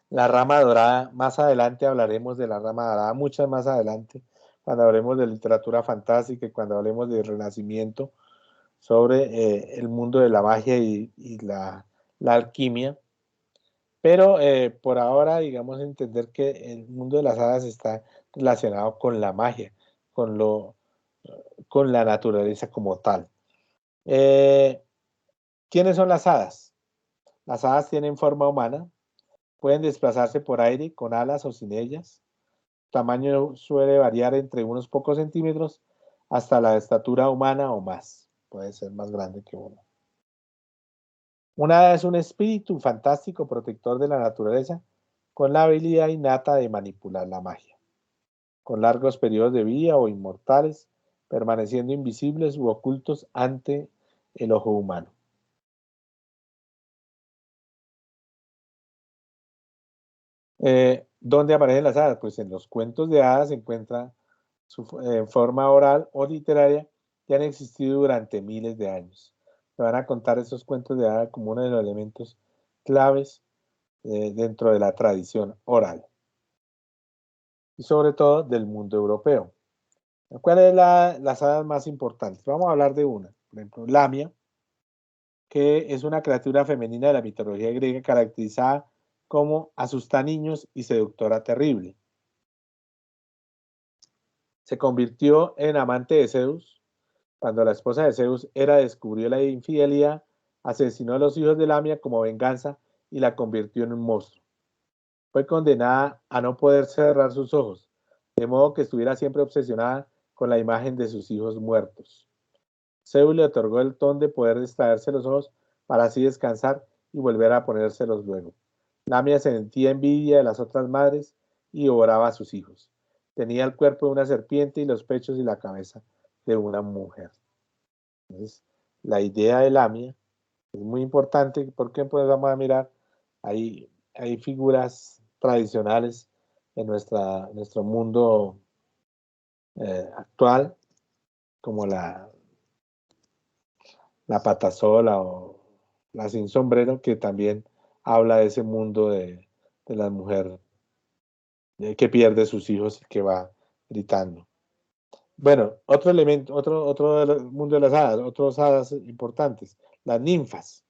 La Rama Dorada. Más adelante hablaremos de la Rama Dorada, muchas más adelante, cuando hablemos de literatura fantástica y cuando hablemos del Renacimiento, sobre el mundo de la magia y la alquimia. Pero por ahora, digamos, entender que el mundo de las hadas está relacionado con la magia, con la naturaleza como tal. ¿Quiénes son las hadas? Las hadas tienen forma humana, pueden desplazarse por aire con alas o sin ellas. El tamaño suele variar entre unos pocos centímetros hasta la estatura humana o más. Puede ser más grande que uno. Una hada es un espíritu fantástico protector de la naturaleza con la habilidad innata de manipular la magia, con largos periodos de vida o inmortales, permaneciendo invisibles u ocultos ante el ojo humano. ¿Dónde aparecen las hadas? Pues en los cuentos de hadas se encuentra en forma oral o literaria que han existido durante miles de años. Se van a contar esos cuentos de hadas como uno de los elementos claves dentro de la tradición oral y sobre todo del mundo europeo. ¿Cuáles son las hadas más importantes? Vamos a hablar de una, por ejemplo, Lamia, que es una criatura femenina de la mitología griega caracterizada como asusta niños y seductora terrible. Se convirtió en amante de Zeus. Cuando la esposa de Zeus, Hera, descubrió la infidelidad, asesinó a los hijos de Lamia como venganza y la convirtió en un monstruo. Fue condenada a no poder cerrar sus ojos, de modo que estuviera siempre obsesionada con la imagen de sus hijos muertos. Zeus le otorgó el don de poder distraerse los ojos para así descansar y volver a ponérselos luego. Lamia sentía envidia de las otras madres y devoraba a sus hijos. Tenía el cuerpo de una serpiente y los pechos y la cabeza de una mujer. Entonces, la idea de Lamia es muy importante porque pues vamos a mirar, hay figuras tradicionales en nuestro mundo actual, como la patasola o la sin sombrero, que también habla de ese mundo de la mujer que pierde sus hijos y que va gritando. Bueno, otro elemento, otro del mundo de las hadas, otros hadas importantes, las ninfas.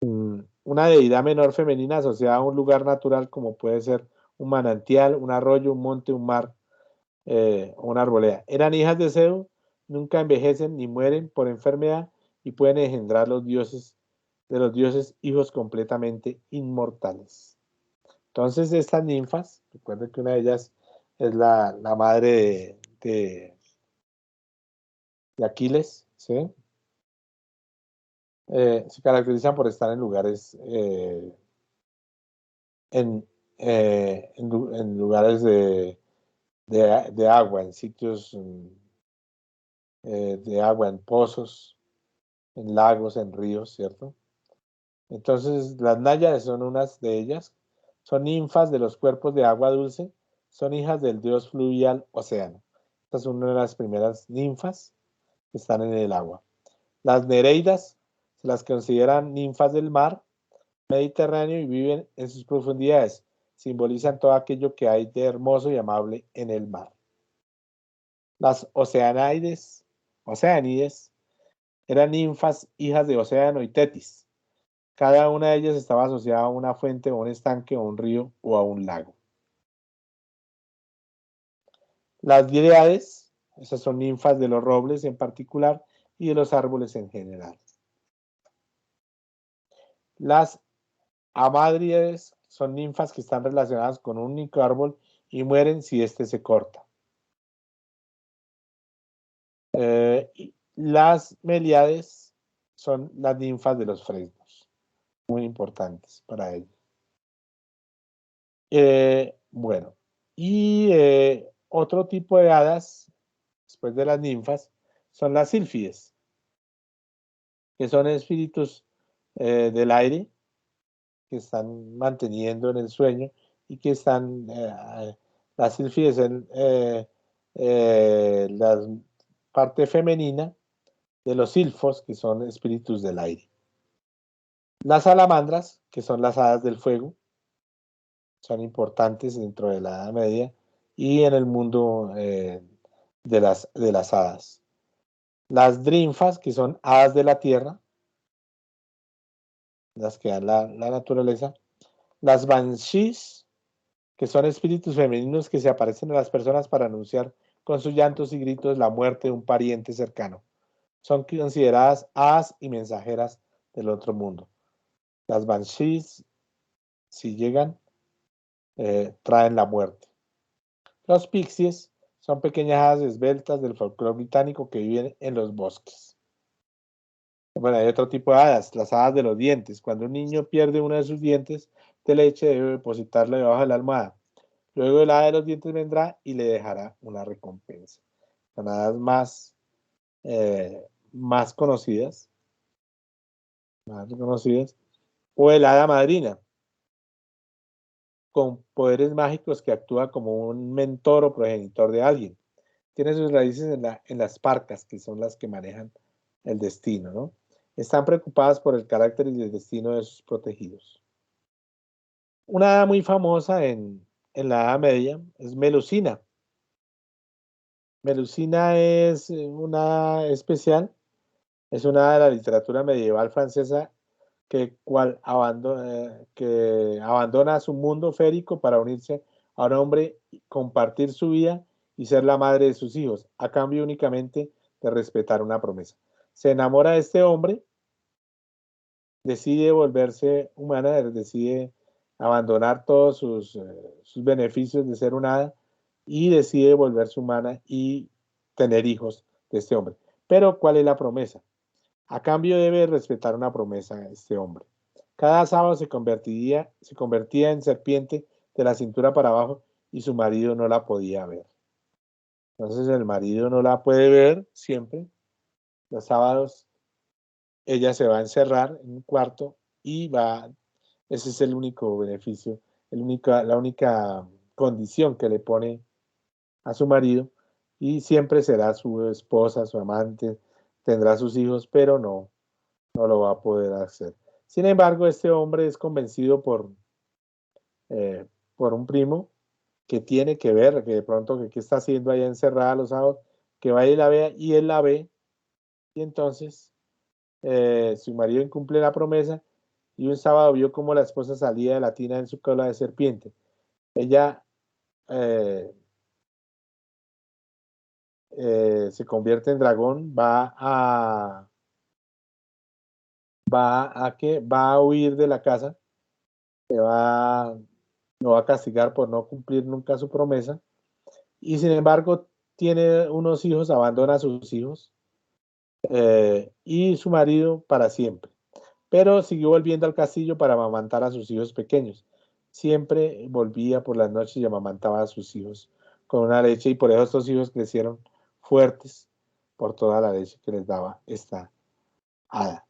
Una deidad menor femenina asociada a un lugar natural como puede ser un manantial, un arroyo, un monte, un mar o una arboleda. Eran hijas de Zeus, nunca envejecen ni mueren por enfermedad y pueden engendrar de los dioses hijos completamente inmortales. Entonces estas ninfas, recuerden que una de ellas es la madre de Aquiles, ¿sí? Se caracterizan por estar en lugares en lugares de agua, en sitios de agua, en pozos, en lagos, en ríos, ¿cierto? Entonces, las náyades son unas de ellas, son ninfas de los cuerpos de agua dulce, son hijas del dios fluvial Océano. Esta es una de las primeras ninfas que están en el agua. Las nereidas se las consideran ninfas del mar Mediterráneo y viven en sus profundidades. Simbolizan todo aquello que hay de hermoso y amable en el mar. Las oceánides eran ninfas hijas de Océano y Tetis. Cada una de ellas estaba asociada a una fuente o un estanque o un río o a un lago. Las dríades, esas son ninfas de los robles en particular y de los árboles en general. Las hamadríades son ninfas que están relacionadas con un único árbol y mueren si éste se corta. Las meliades son las ninfas de los fresnos, muy importantes para ellos. Bueno, y otro tipo de hadas, después de las ninfas, son las sílfides, que son espíritus del aire que están manteniendo en el sueño y que están, las sílfides en la parte femenina de los silfos, que son espíritus del aire. Las salamandras, que son las hadas del fuego, son importantes dentro de la Edad Media y en el mundo de las hadas. Las drinfas, que son hadas de la tierra, las que dan la naturaleza. Las banshees, que son espíritus femeninos que se aparecen a las personas para anunciar con sus llantos y gritos la muerte de un pariente cercano. Son consideradas hadas y mensajeras del otro mundo. Las banshees, si llegan, traen la muerte. Los pixies son pequeñas hadas esbeltas del folclore británico que viven en los bosques. Bueno, hay otro tipo de hadas, las hadas de los dientes. Cuando un niño pierde uno de sus dientes de leche, debe depositarlo debajo de la almohada. Luego el hada de los dientes vendrá y le dejará una recompensa. Son hadas más conocidas, más reconocidas. O el hada madrina, con poderes mágicos que actúa como un mentor o progenitor de alguien. Tiene sus raíces en las parcas, que son las que manejan el destino, ¿no? Están preocupadas por el carácter y el destino de sus protegidos. Una hada muy famosa en la Edad Media es Melusina. Melusina es una especial, es una de la literatura medieval francesa que abandona su mundo férico para unirse a un hombre, compartir su vida y ser la madre de sus hijos, a cambio únicamente de respetar una promesa. Se enamora de este hombre, decide volverse humana, decide abandonar todos sus beneficios de ser una hada y decide volverse humana y tener hijos de este hombre. Pero, ¿cuál es la promesa? A cambio debe respetar una promesa a este hombre. Cada sábado se convertía en serpiente de la cintura para abajo y su marido no la podía ver. Entonces el marido no la puede ver siempre. Los sábados ella se va a encerrar en un cuarto y ese es el único beneficio, la única condición que le pone a su marido, y siempre será su esposa, su amante, tendrá sus hijos, pero no lo va a poder hacer. Sin embargo, este hombre es convencido eh, por un primo que tiene que ver, que de pronto que qué está haciendo allá encerrada los sábados, que vaya y la vea, y él la ve, y entonces su marido incumple la promesa, y un sábado vio cómo la esposa salía de la tina en su cola de serpiente. Ella se convierte en dragón, va a huir de la casa, lo va a castigar por no cumplir nunca su promesa, y sin embargo tiene unos hijos, abandona a sus hijos y su marido para siempre, pero siguió volviendo al castillo para amamantar a sus hijos pequeños. Siempre volvía por las noches y amamantaba a sus hijos con una leche, y por eso estos hijos crecieron fuertes por toda la leche que les daba esta hada.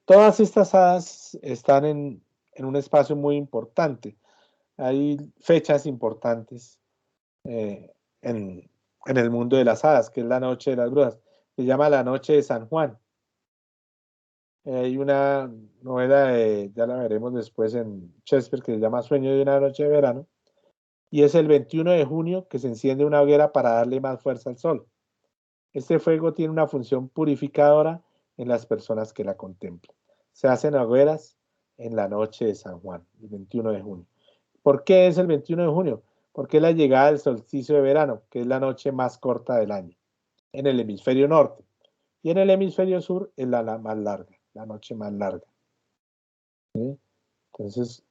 Todas estas hadas están en un espacio muy importante. Hay fechas importantes eh, en el mundo de las hadas, que es la noche de las brujas. Se llama la noche de San Juan. Hay una novela, ya la veremos después en Shakespeare, que se llama Sueño de una noche de verano, y es el 21 de junio que se enciende una hoguera para darle más fuerza al sol. Este fuego tiene una función purificadora en las personas que la contemplan. Se hacen hogueras en la noche de San Juan, el 21 de junio. ¿Por qué es el 21 de junio? Porque es la llegada del solsticio de verano, que es la noche más corta del año, en el hemisferio norte. Y en el hemisferio sur es la más larga, la noche más larga. ¿Sí? Entonces,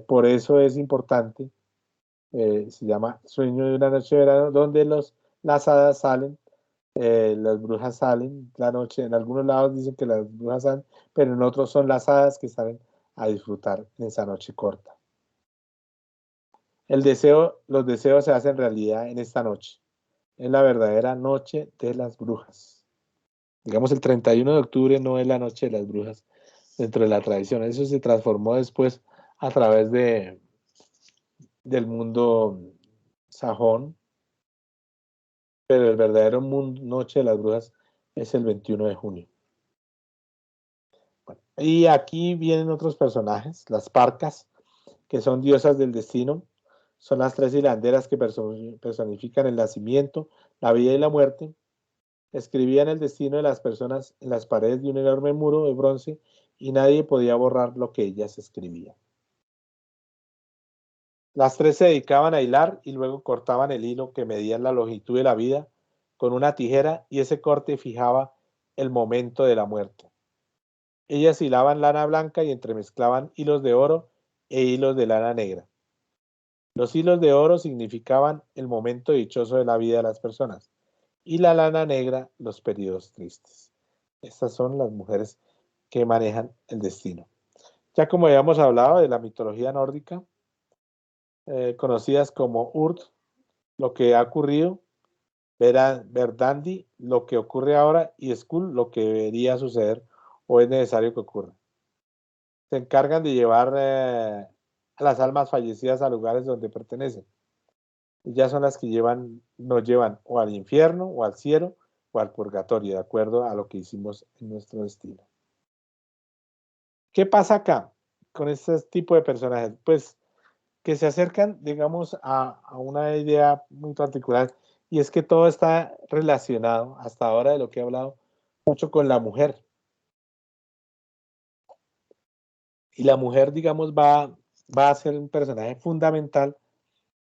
por eso es importante, se llama Sueño de una noche de verano, donde las hadas salen, las brujas salen la noche. En algunos lados dicen que las brujas salen, pero en otros son las hadas que salen a disfrutar en esa noche corta. Los deseos se hacen realidad en esta noche. Es la verdadera noche de las brujas. Digamos, el 31 de octubre no es la noche de las brujas dentro de la tradición. Eso se transformó después a través del mundo sajón, pero el verdadero mundo, noche de las brujas, es el 21 de junio. Bueno, y aquí vienen otros personajes, las parcas, que son diosas del destino. Son las tres hilanderas que personifican el nacimiento, la vida y la muerte. Escribían el destino de las personas en las paredes de un enorme muro de bronce, y nadie podía borrar lo que ellas escribían. Las tres se dedicaban a hilar y luego cortaban el hilo que medía la longitud de la vida con una tijera, y ese corte fijaba el momento de la muerte. Ellas hilaban lana blanca y entremezclaban hilos de oro e hilos de lana negra. Los hilos de oro significaban el momento dichoso de la vida de las personas, y la lana negra los periodos tristes. Estas son las mujeres que manejan el destino. Ya como habíamos hablado de la mitología nórdica, conocidas como Urd, lo que ha ocurrido, Verdandi, lo que ocurre ahora, y Skuld, lo que debería suceder o es necesario que ocurra. Se encargan de llevar a las almas fallecidas a lugares donde pertenecen. Ellas son las que nos llevan o al infierno, o al cielo, o al purgatorio, de acuerdo a lo que hicimos en nuestro destino. ¿Qué pasa acá con este tipo de personajes? Pues que se acercan, digamos, a una idea muy particular, y es que todo está relacionado, hasta ahora de lo que he hablado, mucho con la mujer. Y la mujer, digamos, va a ser un personaje fundamental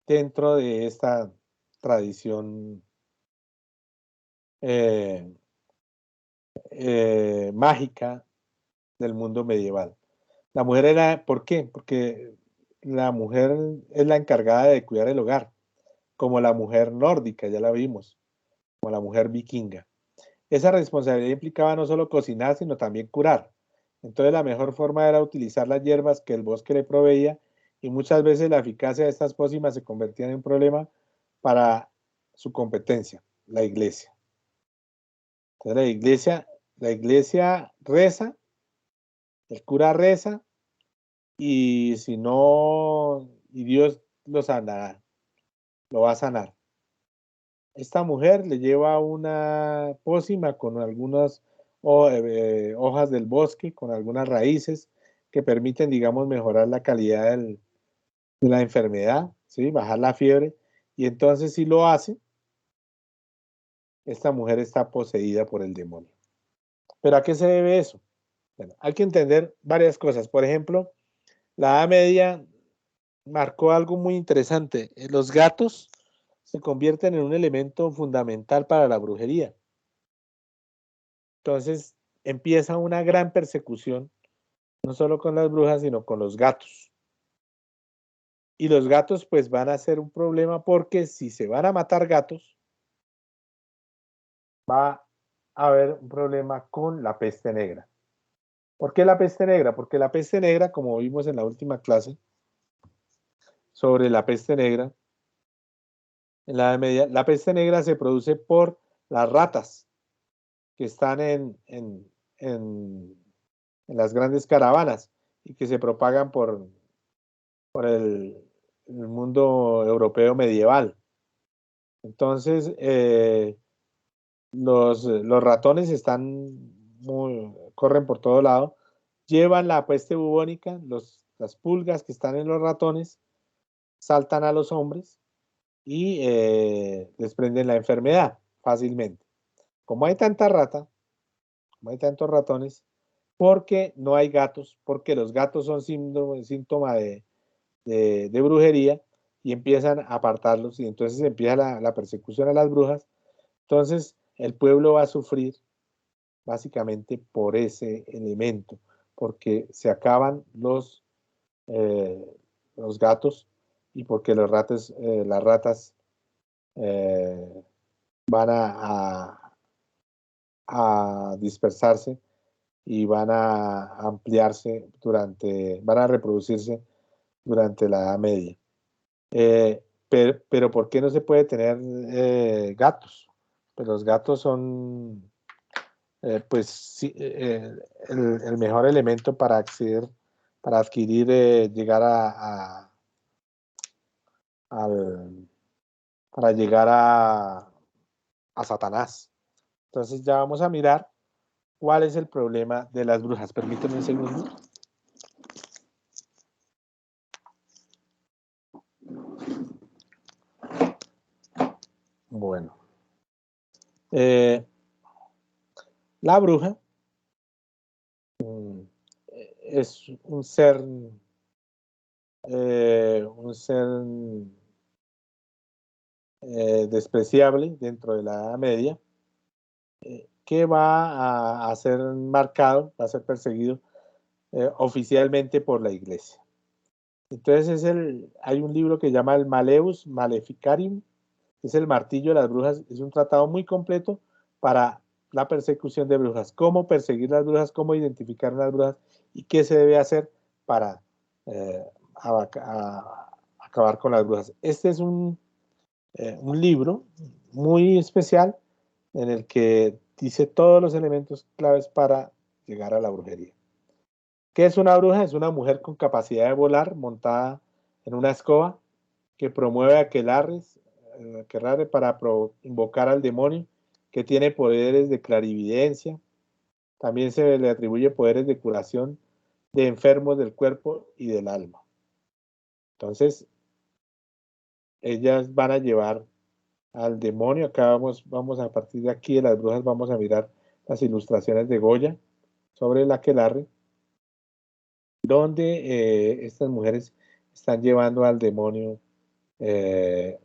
dentro de esta tradición mágica del mundo medieval. La mujer era, ¿por qué? Porque la mujer es la encargada de cuidar el hogar, como la mujer nórdica, ya la vimos, como la mujer vikinga. Esa responsabilidad implicaba no solo cocinar, sino también curar. Entonces la mejor forma era utilizar las hierbas que el bosque le proveía y muchas veces la eficacia de estas pócimas se convertía en un problema para su competencia, la iglesia. Entonces la iglesia reza, el cura reza y si no, y Dios lo sanará, lo va a sanar. Esta mujer le lleva una pócima con algunas hojas del bosque, con algunas raíces que permiten, digamos, mejorar la calidad de la enfermedad, ¿sí? Bajar la fiebre. Y entonces si lo hace, esta mujer está poseída por el demonio. ¿Pero a qué se debe eso? Bueno, hay que entender varias cosas. Por ejemplo, la Edad Media marcó algo muy interesante. Los gatos se convierten en un elemento fundamental para la brujería. Entonces empieza una gran persecución, no solo con las brujas, sino con los gatos. Y los gatos pues van a ser un problema porque si se van a matar gatos, va a haber un problema con la peste negra. ¿Por qué la peste negra? Porque la peste negra, como vimos en la última clase sobre la peste negra, en la Edad Media, la peste negra se produce por las ratas que están en las grandes caravanas y que se propagan por el mundo europeo medieval. Entonces, los ratones corren por todo lado, llevan la peste bubónica, las pulgas que están en los ratones saltan a los hombres y desprenden la enfermedad fácilmente. Como hay tanta rata, como hay tantos ratones, porque no hay gatos, porque los gatos son síntoma de brujería y empiezan a apartarlos y entonces empieza la persecución a las brujas. Entonces el pueblo va a sufrir básicamente por ese elemento, porque se acaban eh, los gatos y porque las ratas eh, van a dispersarse y van a ampliarse van a reproducirse durante la Edad Media. Pero ¿por qué no se puede tener gatos? Pues los gatos son, pues, sí, el mejor elemento para adquirir, llegar al- para llegar a Satanás. Entonces ya vamos a mirar cuál es el problema de las brujas. Permíteme un segundo. Bueno, eh, la bruja es un ser despreciable dentro de la Edad Media, que va a ser marcado, va a ser perseguido oficialmente por la iglesia. Entonces hay un libro que se llama el Maleus Maleficarium, es el martillo de las brujas, es un tratado muy completo para la persecución de brujas, cómo perseguir las brujas, cómo identificar las brujas y qué se debe hacer para eh, acabar con las brujas. Este es un libro muy especial en el que dice todos los elementos claves para llegar a la brujería. ¿Qué es una bruja? Es una mujer con capacidad de volar montada en una escoba que promueve aquelarre para invocar al demonio, que tiene poderes de clarividencia. También se le atribuye poderes de curación de enfermos del cuerpo y del alma. Entonces, ellas van a llevar al demonio. Acá vamos a partir de aquí de las brujas, vamos a mirar las ilustraciones de Goya sobre el aquelarre, donde estas mujeres están llevando al demonio, eh,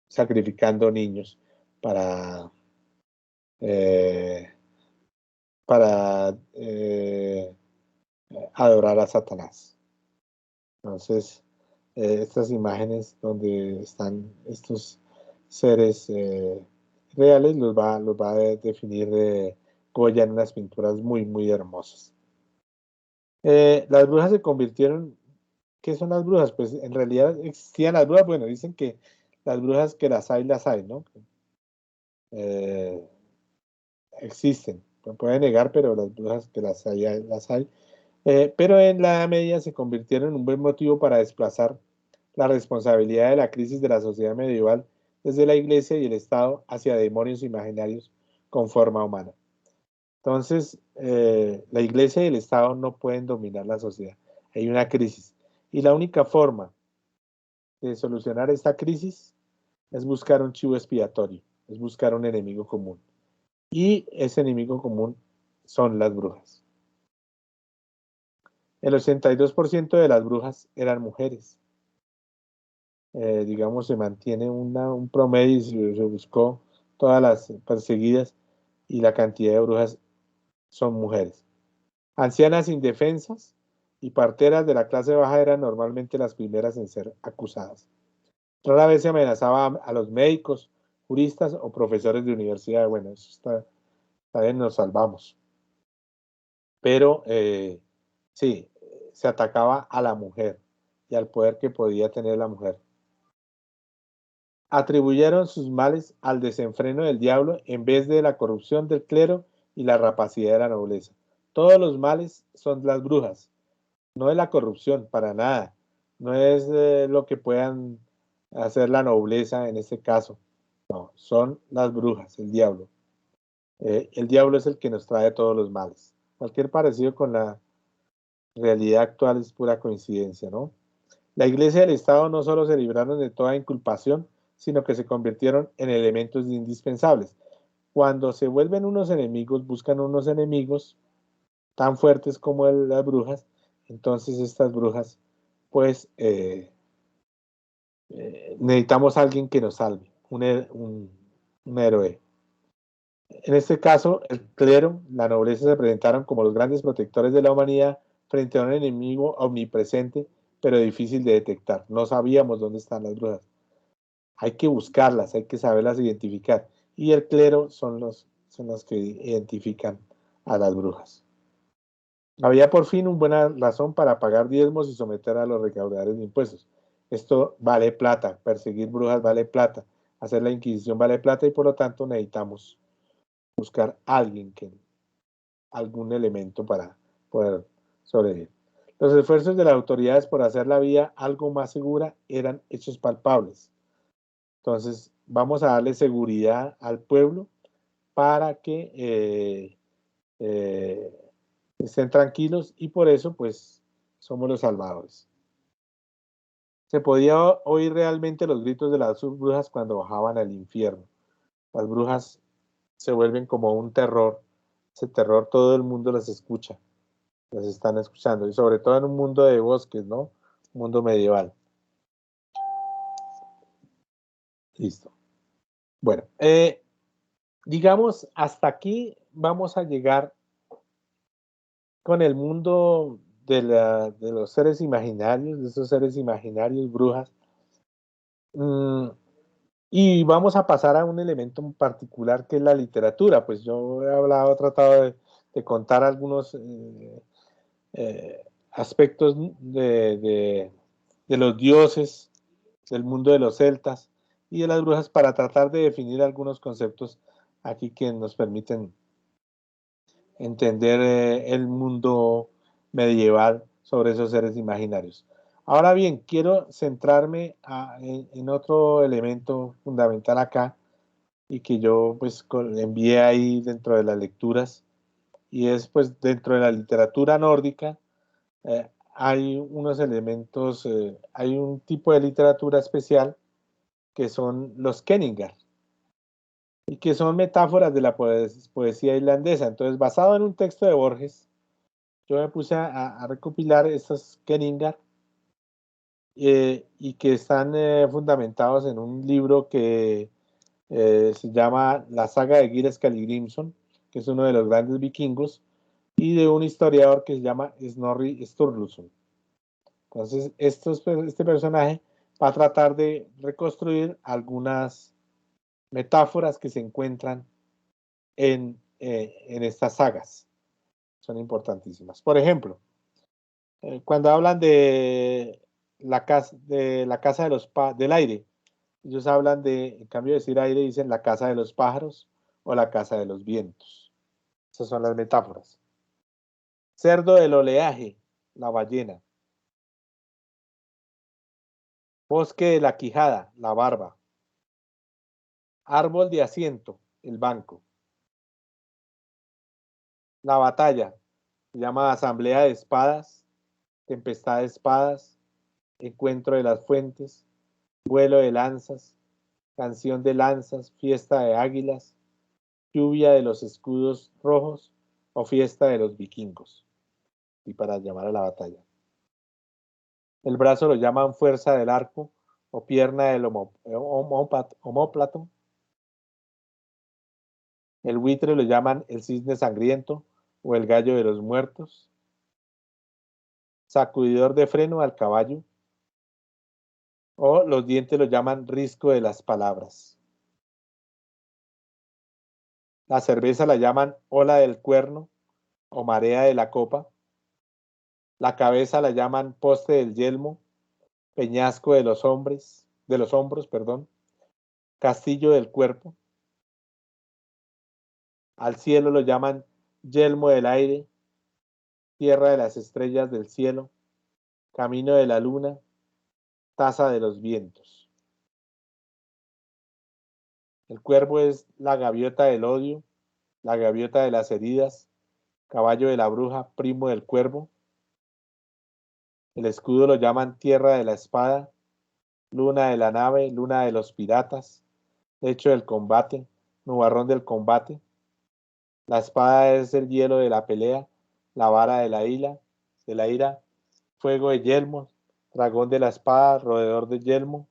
sacrificando niños para, eh, para adorar a Satanás. Entonces, estas imágenes donde están estos seres reales los va a definir Goya en unas pinturas muy, muy hermosas. Las brujas se convirtieron. ¿Qué son las brujas? Pues en realidad existían las brujas. Bueno, dicen que las brujas que las hay, ¿no? Eh, Existen. No puede negar, pero las brujas que las hay, las hay. Pero en la Edad Media se convirtieron en un buen motivo para desplazar la responsabilidad de la crisis de la sociedad medieval desde la Iglesia y el Estado hacia demonios imaginarios con forma humana. Entonces, la Iglesia y el Estado no pueden dominar la sociedad. Hay una crisis. Y la única forma de solucionar esta crisis es buscar un chivo expiatorio, es buscar un enemigo común. Y ese enemigo común son las brujas. El 82% de las brujas eran mujeres. Digamos, se mantiene un promedio y se buscó todas las perseguidas y la cantidad de brujas son mujeres. Ancianas indefensas y parteras de la clase baja eran normalmente las primeras en ser acusadas. Rara vez se amenazaba a los médicos, juristas o profesores de universidad. Bueno, eso está bien, nos salvamos. Pero sí, se atacaba a la mujer y al poder que podía tener la mujer. Atribuyeron sus males al desenfreno del diablo en vez de la corrupción del clero y la rapacidad de la nobleza. Todos los males son las brujas, no es la corrupción, para nada. No es lo que puedan hacer la nobleza en este caso. No, son las brujas, el diablo. El diablo es el que nos trae todos los males. Cualquier parecido con la realidad actual es pura coincidencia, ¿no? La Iglesia y el Estado no solo se libraron de toda inculpación, sino que se convirtieron en elementos indispensables. Cuando se vuelven unos enemigos, buscan unos enemigos tan fuertes como las brujas, entonces estas brujas, pues necesitamos a alguien que nos salve, un héroe. En este caso, el clero, la nobleza se presentaron como los grandes protectores de la humanidad frente a un enemigo omnipresente, pero difícil de detectar. No sabíamos dónde están las brujas. Hay que buscarlas, hay que saberlas identificar. Y el clero son los que identifican a las brujas. Había por fin una buena razón para pagar diezmos y someter a los recaudadores de impuestos. Esto vale plata, perseguir brujas vale plata, hacer la inquisición vale plata y por lo tanto necesitamos buscar a alguien algún elemento para poder sobrevivir. Los esfuerzos de las autoridades por hacer la vía algo más segura eran hechos palpables. Entonces, vamos a darle seguridad al pueblo para que estén tranquilos y por eso, pues, somos los salvadores. Se podía oír realmente los gritos de las brujas cuando bajaban al infierno. Las brujas se vuelven como un terror. Ese terror todo el mundo las escucha, las están escuchando, y sobre todo en un mundo de bosques, ¿no? Un mundo medieval. Listo. Bueno, digamos, hasta aquí vamos a llegar con el mundo de los seres imaginarios, de esos seres imaginarios, brujas. Y vamos a pasar a un elemento en particular que es la literatura. Pues yo he tratado de contar algunos aspectos de los dioses, del mundo de los celtas y de las brujas para tratar de definir algunos conceptos aquí que nos permiten entender el mundo medieval sobre esos seres imaginarios. Ahora bien, quiero centrarme en otro elemento fundamental acá y que yo pues envié ahí dentro de las lecturas y es pues dentro de la literatura nórdica hay unos elementos, hay un tipo de literatura especial que son los Kenningar y que son metáforas de la poesía irlandesa. Entonces, basado en un texto de Borges, yo me puse a recopilar estos Kenningar y que están fundamentados en un libro que se llama La saga de Gilles Caligrimson, que es uno de los grandes vikingos, y de un historiador que se llama Snorri Sturluson. Entonces, este personaje va a tratar de reconstruir algunas metáforas que se encuentran en estas sagas. Son importantísimas. Por ejemplo, Cuando hablan de la casa del aire, ellos hablan en cambio de decir aire, dicen la casa de los pájaros o la casa de los vientos. Esas son las metáforas. Cerdo del oleaje, la ballena. Bosque de la quijada, la barba. Árbol de asiento, el banco. La batalla, se llama asamblea de espadas, tempestad de espadas, encuentro de las fuentes, vuelo de lanzas, canción de lanzas, fiesta de águilas, lluvia de los escudos rojos o fiesta de los vikingos. Y para llamar a la batalla. El brazo lo llaman fuerza del arco o pierna del omóplato. El buitre lo llaman el cisne sangriento o el gallo de los muertos. Sacudidor de freno al caballo. O los dientes lo llaman risco de las palabras. La cerveza la llaman ola del cuerno o marea de la copa. La cabeza la llaman poste del yelmo, peñasco de los hombros, perdón, castillo del cuerpo. Al cielo lo llaman yelmo del aire, tierra de las estrellas del cielo, camino de la luna, taza de los vientos. El cuervo es la gaviota del odio, la gaviota de las heridas, caballo de la bruja, primo del cuervo. El escudo lo llaman tierra de la espada, luna de la nave, luna de los piratas, lecho del combate, nubarrón del combate. La espada es el hielo de la pelea, la vara de la ira, fuego de yelmo, dragón de la espada, roedor de yelmo,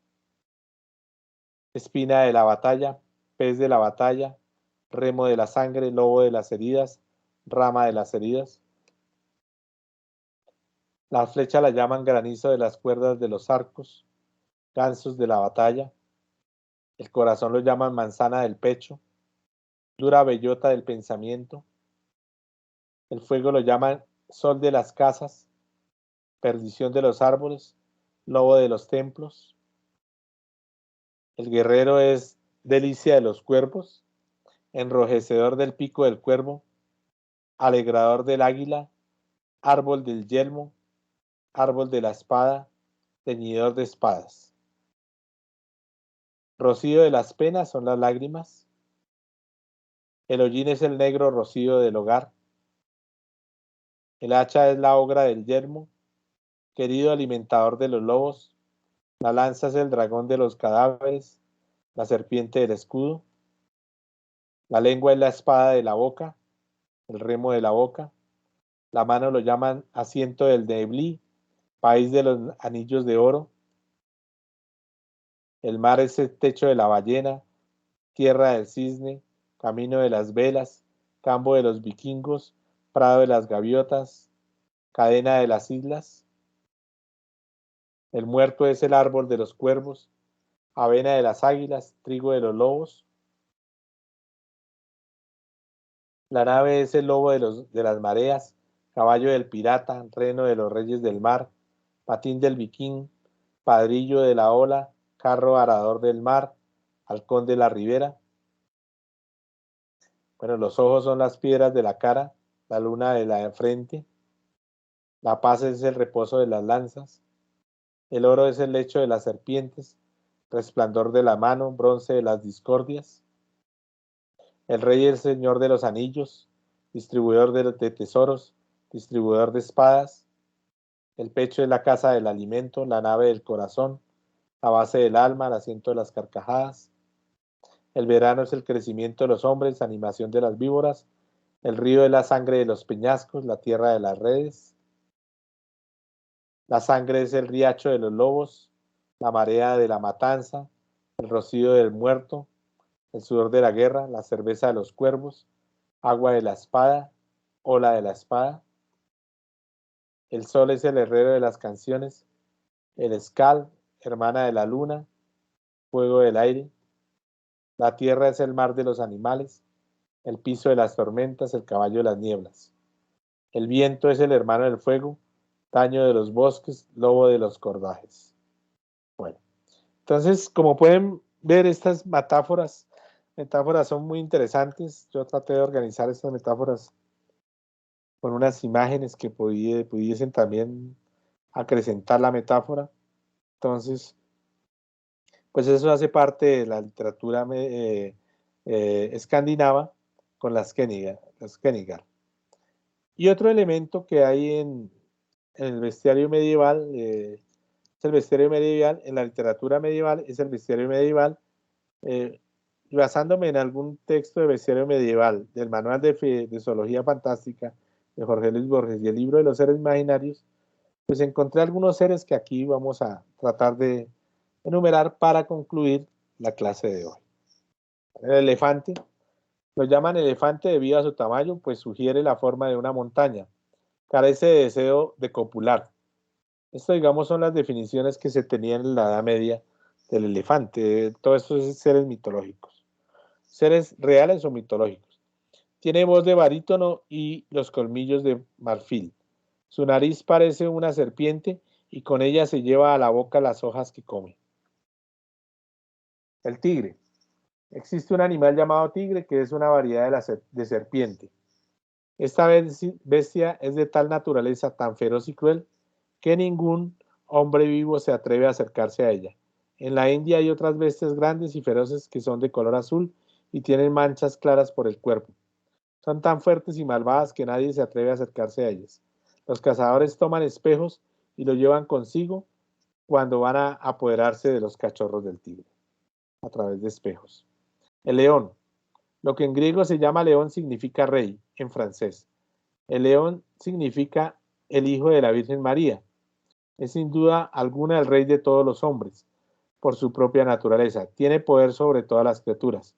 espina de la batalla, pez de la batalla, remo de la sangre, lobo de las heridas, rama de las heridas. La flecha la llaman granizo de las cuerdas de los arcos, gansos de la batalla. El corazón lo llaman manzana del pecho, dura bellota del pensamiento. El fuego lo llaman sol de las casas, perdición de los árboles, lobo de los templos. El guerrero es delicia de los cuervos, enrojecedor del pico del cuervo, alegrador del águila, árbol del yelmo, árbol de la espada, teñidor de espadas. Rocío de las penas son las lágrimas. El hollín es el negro rocío del hogar. El hacha es la ogra del yelmo, querido alimentador de los lobos. La lanza es el dragón de los cadáveres, la serpiente del escudo. La lengua es la espada de la boca, el remo de la boca. La mano lo llaman asiento del Neblí, país de los anillos de oro. El mar es el techo de la ballena, tierra del cisne, camino de las velas, campo de los vikingos, prado de las gaviotas, cadena de las islas. El muerto es el árbol de los cuervos, avena de las águilas, trigo de los lobos. La nave es el lobo de las mareas, caballo del pirata, reno de los reyes del mar, patín del viking, padrillo de la ola, carro arador del mar, halcón de la ribera. Bueno, los ojos son las piedras de la cara, la luna de la frente, la paz es el reposo de las lanzas, el oro es el lecho de las serpientes, resplandor de la mano, bronce de las discordias. El rey es el señor de los anillos, distribuidor de tesoros, distribuidor de espadas. El pecho es la casa del alimento, la nave del corazón, la base del alma, el asiento de las carcajadas. El verano es el crecimiento de los hombres, animación de las víboras. El río es la sangre de los peñascos, la tierra de las redes. La sangre es el riacho de los lobos, la marea de la matanza, el rocío del muerto, el sudor de la guerra, la cerveza de los cuervos, agua de la espada, ola de la espada. El sol es el herrero de las canciones, el escal, hermana de la luna, fuego del aire. La tierra es el mar de los animales, el piso de las tormentas, el caballo de las nieblas. El viento es el hermano del fuego, daño de los bosques, lobo de los cordajes. Bueno, entonces, como pueden ver, estas metáforas son muy interesantes. Yo traté de organizar estas metáforas con unas imágenes que pudiesen también acrecentar la metáfora. Entonces, pues eso hace parte de la literatura escandinava con las Skenigar. Y otro elemento que hay en el bestiario medieval, es el bestiario medieval, en la literatura medieval, es el bestiario medieval, basándome en algún texto de bestiario medieval, del Manual de Zoología Fantástica de Jorge Luis Borges y el libro de los seres imaginarios, pues encontré algunos seres que aquí vamos a tratar de enumerar para concluir la clase de hoy. El elefante, lo llaman elefante debido a su tamaño, pues sugiere la forma de una montaña. Carece de deseo de copular. Esto, digamos, son las definiciones que se tenían en la Edad Media del elefante, de todos estos seres mitológicos. Seres reales o mitológicos. Tiene voz de barítono y los colmillos de marfil. Su nariz parece una serpiente y con ella se lleva a la boca las hojas que come. El tigre. Existe un animal llamado tigre que es una variedad de serpiente. Esta bestia es de tal naturaleza tan feroz y cruel que ningún hombre vivo se atreve a acercarse a ella. En la India hay otras bestias grandes y feroces que son de color azul y tienen manchas claras por el cuerpo. Son tan fuertes y malvadas que nadie se atreve a acercarse a ellas. Los cazadores toman espejos y lo llevan consigo cuando van a apoderarse de los cachorros del tigre, a través de espejos. El león. Lo que en griego se llama león significa rey, en francés. El león significa el hijo de la Virgen María. Es sin duda alguna el rey de todos los hombres, por su propia naturaleza. Tiene poder sobre todas las criaturas.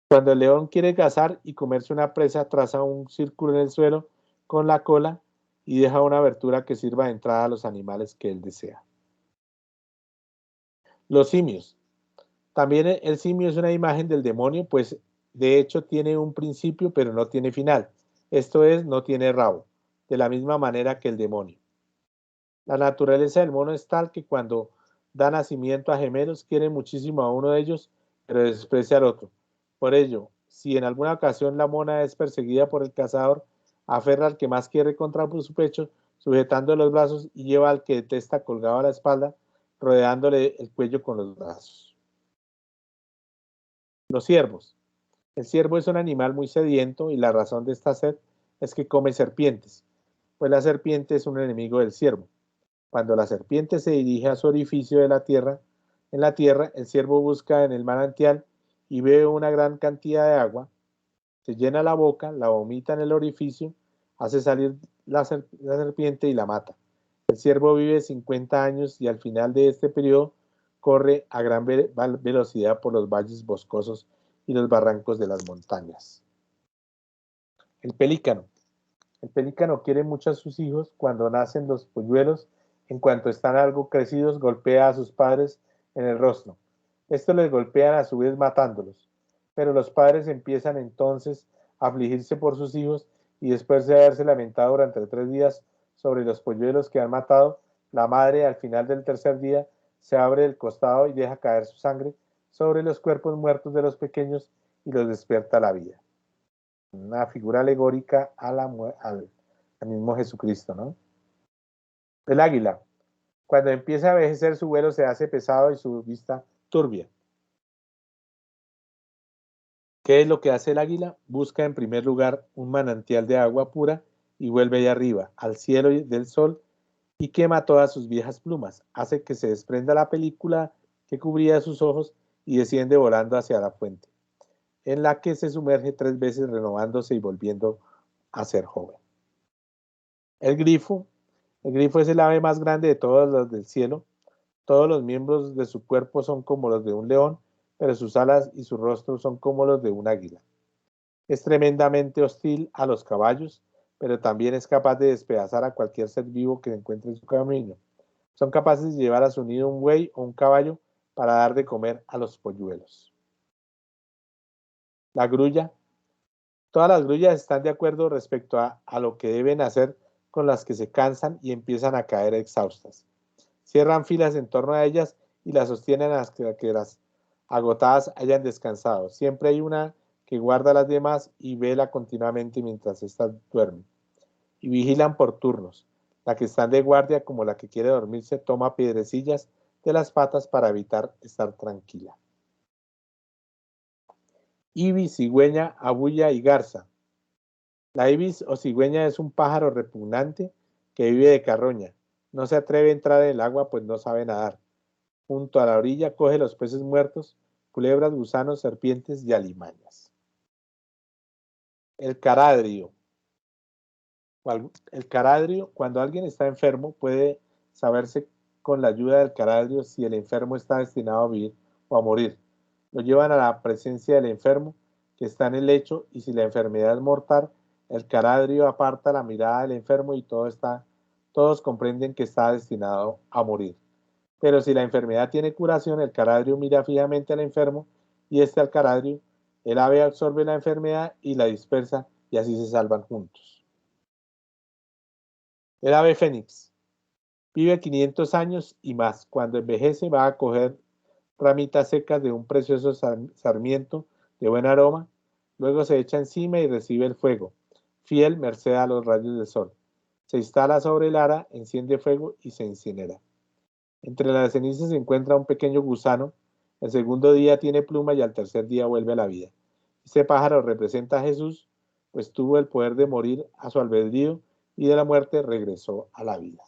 Cuando el león quiere cazar y comerse una presa, traza un círculo en el suelo con la cola y deja una abertura que sirva de entrada a los animales que él desea. Los simios. También el simio es una imagen del demonio, pues de hecho tiene un principio pero no tiene final. Esto es, no tiene rabo, de la misma manera que el demonio. La naturaleza del mono es tal que cuando da nacimiento a gemelos quiere muchísimo a uno de ellos, pero desprecia al otro. Por ello, si en alguna ocasión la mona es perseguida por el cazador, aferra al que más quiere contra su pecho, sujetando los brazos y lleva al que detesta colgado a la espalda, rodeándole el cuello con los brazos. Los ciervos. El ciervo es un animal muy sediento y la razón de esta sed es que come serpientes, pues la serpiente es un enemigo del ciervo. Cuando la serpiente se dirige a su orificio en la tierra, el ciervo busca en el manantial y bebe una gran cantidad de agua, se llena la boca, la vomita en el orificio, hace salir la serpiente y la mata. El ciervo vive 50 años y al final de este periodo corre a gran velocidad por los valles boscosos y los barrancos de las montañas. El pelícano. El pelícano quiere mucho a sus hijos. Cuando nacen los polluelos, en cuanto están algo crecidos, golpea a sus padres en el rostro. Estos les golpean a su vez matándolos. Pero los padres empiezan entonces a afligirse por sus hijos y después de haberse lamentado durante 3 días sobre los polluelos que han matado, la madre al final del tercer día se abre el costado y deja caer su sangre sobre los cuerpos muertos de los pequeños y los despierta a la vida. Una figura alegórica al mismo Jesucristo, ¿no? El águila. Cuando empieza a envejecer, su vuelo se hace pesado y su vista turbia. ¿Qué es lo que hace el águila? Busca en primer lugar un manantial de agua pura y vuelve allá arriba, al cielo del sol, y quema todas sus viejas plumas. Hace que se desprenda la película que cubría sus ojos y desciende volando hacia la fuente, en la que se sumerge 3 veces renovándose y volviendo a ser joven. El grifo. El grifo es el ave más grande de todos los del cielo. Todos los miembros de su cuerpo son como los de un león, pero sus alas y su rostro son como los de un águila. Es tremendamente hostil a los caballos, pero también es capaz de despedazar a cualquier ser vivo que encuentre en su camino. Son capaces de llevar a su nido un buey o un caballo para dar de comer a los polluelos. La grulla. Todas las grullas están de acuerdo respecto a lo que deben hacer con las que se cansan y empiezan a caer exhaustas. Cierran filas en torno a ellas y las sostienen hasta que las agotadas hayan descansado. Siempre hay una que guarda a las demás y vela continuamente mientras éstas duermen. Y vigilan por turnos. La que está de guardia, como la que quiere dormirse, toma piedrecillas de las patas para evitar estar tranquila. Ibis, cigüeña, abulla y garza. La ibis o cigüeña es un pájaro repugnante que vive de carroña. No se atreve a entrar en el agua pues no sabe nadar. Junto a la orilla coge los peces muertos, culebras, gusanos, serpientes y alimañas. El caradrio. El caradrio, cuando alguien está enfermo, puede saberse con la ayuda del caradrio si el enfermo está destinado a vivir o a morir. Lo llevan a la presencia del enfermo que está en el lecho y si la enfermedad es mortal, el caradrio aparta la mirada del enfermo y todos comprenden que está destinado a morir. Pero si la enfermedad tiene curación, el caradrio mira fijamente al enfermo y al caradrio, el ave absorbe la enfermedad y la dispersa y así se salvan juntos. El ave fénix vive 500 años y más. Cuando envejece va a coger ramitas secas de un precioso sarmiento de buen aroma, luego se echa encima y recibe el fuego, fiel merced a los rayos del sol. Se instala sobre el ara, enciende fuego y se incinera. Entre las cenizas se encuentra un pequeño gusano. El segundo día tiene pluma y al tercer día vuelve a la vida. Este pájaro representa a Jesús, pues tuvo el poder de morir a su albedrío y de la muerte regresó a la vida.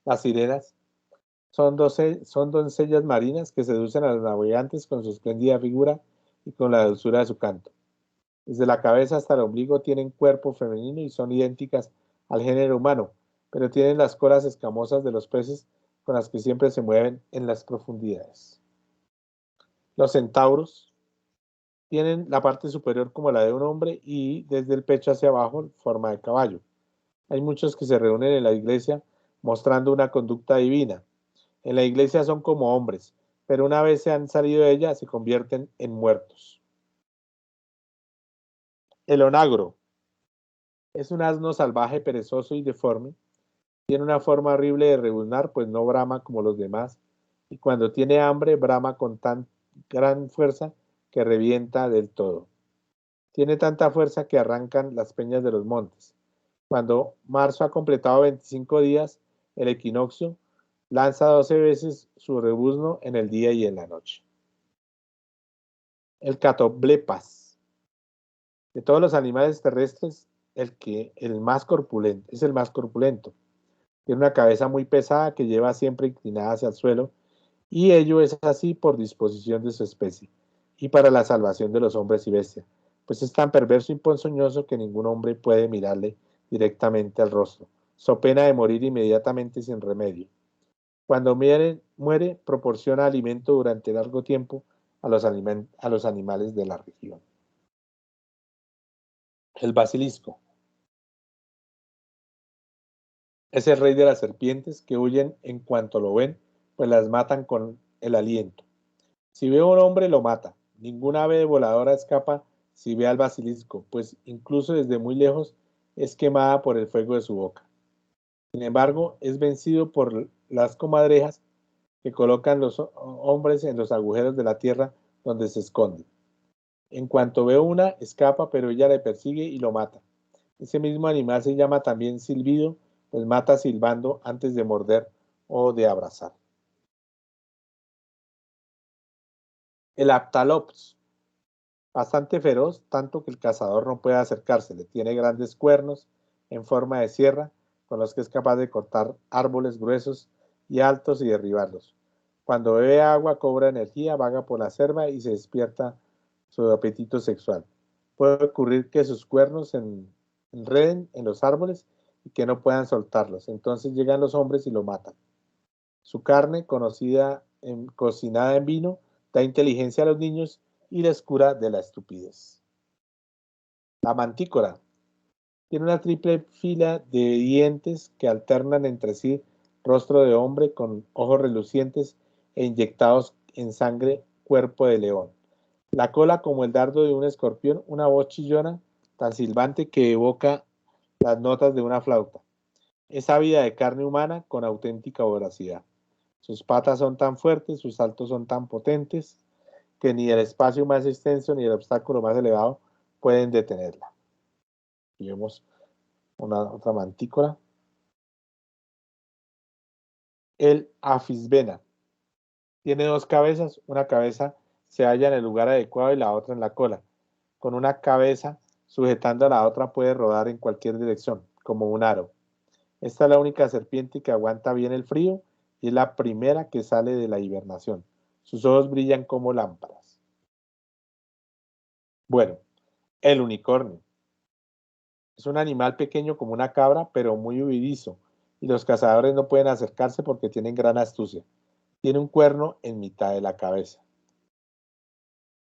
Las sirenas son doncellas marinas que seducen a los navegantes con su espléndida figura y con la dulzura de su canto. Desde la cabeza hasta el ombligo tienen cuerpo femenino y son idénticas al género humano, pero tienen las colas escamosas de los peces con las que siempre se mueven en las profundidades. Los centauros tienen la parte superior como la de un hombre y desde el pecho hacia abajo forma de caballo. Hay muchos que se reúnen en la iglesia mostrando una conducta divina. En la iglesia son como hombres, pero una vez se han salido de ella se convierten en muertos. El onagro es un asno salvaje, perezoso y deforme. Tiene una forma horrible de rebuznar, pues no brama como los demás, y cuando tiene hambre brama con tan gran fuerza que revienta del todo. Tiene tanta fuerza que arrancan las peñas de los montes. Cuando marzo ha completado 25 días, el equinoccio, lanza 12 veces su rebuzno en el día y en la noche. El catoblepas. De todos los animales terrestres, el más corpulento, es el más corpulento. Tiene una cabeza muy pesada que lleva siempre inclinada hacia el suelo, y ello es así por disposición de su especie, y para la salvación de los hombres y bestias, pues es tan perverso y ponzoñoso que ningún hombre puede mirarle directamente al rostro, so pena de morir inmediatamente sin remedio. Cuando muere, proporciona alimento durante largo tiempo a los animales de la región. El basilisco es el rey de las serpientes que huyen en cuanto lo ven, pues las matan con el aliento. Si ve a un hombre, lo mata. Ninguna ave voladora escapa si ve al basilisco, pues incluso desde muy lejos es quemada por el fuego de su boca. Sin embargo, es vencido por las comadrejas que colocan los hombres en los agujeros de la tierra donde se esconden. En cuanto ve una, escapa, pero ella le persigue y lo mata. Ese mismo animal se llama también silbido, pues mata silbando antes de morder o de abrazar. El aptalops, bastante feroz, tanto que el cazador no puede acercársele. Tiene grandes cuernos en forma de sierra, con los que es capaz de cortar árboles gruesos y altos y derribarlos. Cuando bebe agua, cobra energía, vaga por la selva y se despierta su apetito sexual. Puede ocurrir que sus cuernos se enreden en los árboles y que no puedan soltarlos. Entonces llegan los hombres y lo matan. Su carne, cocinada en vino, da inteligencia a los niños y les cura de la estupidez. La mantícora tiene una triple fila de dientes que alternan entre sí rostro de hombre con ojos relucientes e inyectados en sangre cuerpo de león. La cola como el dardo de un escorpión, una voz chillona tan silbante que evoca las notas de una flauta. Es ávida de carne humana con auténtica voracidad. Sus patas son tan fuertes, sus saltos son tan potentes, que ni el espacio más extenso ni el obstáculo más elevado pueden detenerla. Y vemos otra mantícora. El Afisbena tiene dos cabezas, una cabeza se halla en el lugar adecuado y la otra en la cola. Con una cabeza sujetando a la otra puede rodar en cualquier dirección, como un aro. Esta es la única serpiente que aguanta bien el frío y es la primera que sale de la hibernación. Sus ojos brillan como lámparas. Bueno, el unicornio. Es un animal pequeño como una cabra, pero muy huidizo, y los cazadores no pueden acercarse porque tienen gran astucia. Tiene un cuerno en mitad de la cabeza.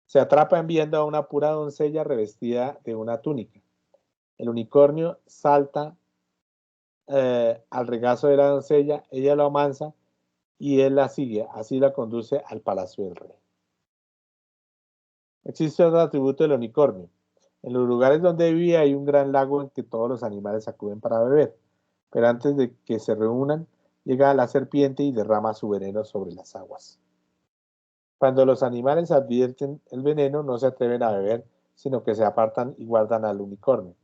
Se atrapa viendo a una pura doncella revestida de una túnica. El unicornio salta al regazo de la doncella, ella lo amansa y él la sigue, así la conduce al palacio del rey. Existe otro atributo del unicornio. En los lugares donde vive hay un gran lago en que todos los animales acuden para beber, pero antes de que se reúnan, llega la serpiente y derrama su veneno sobre las aguas. Cuando los animales advierten el veneno, no se atreven a beber, sino que se apartan y aguardan al unicornio.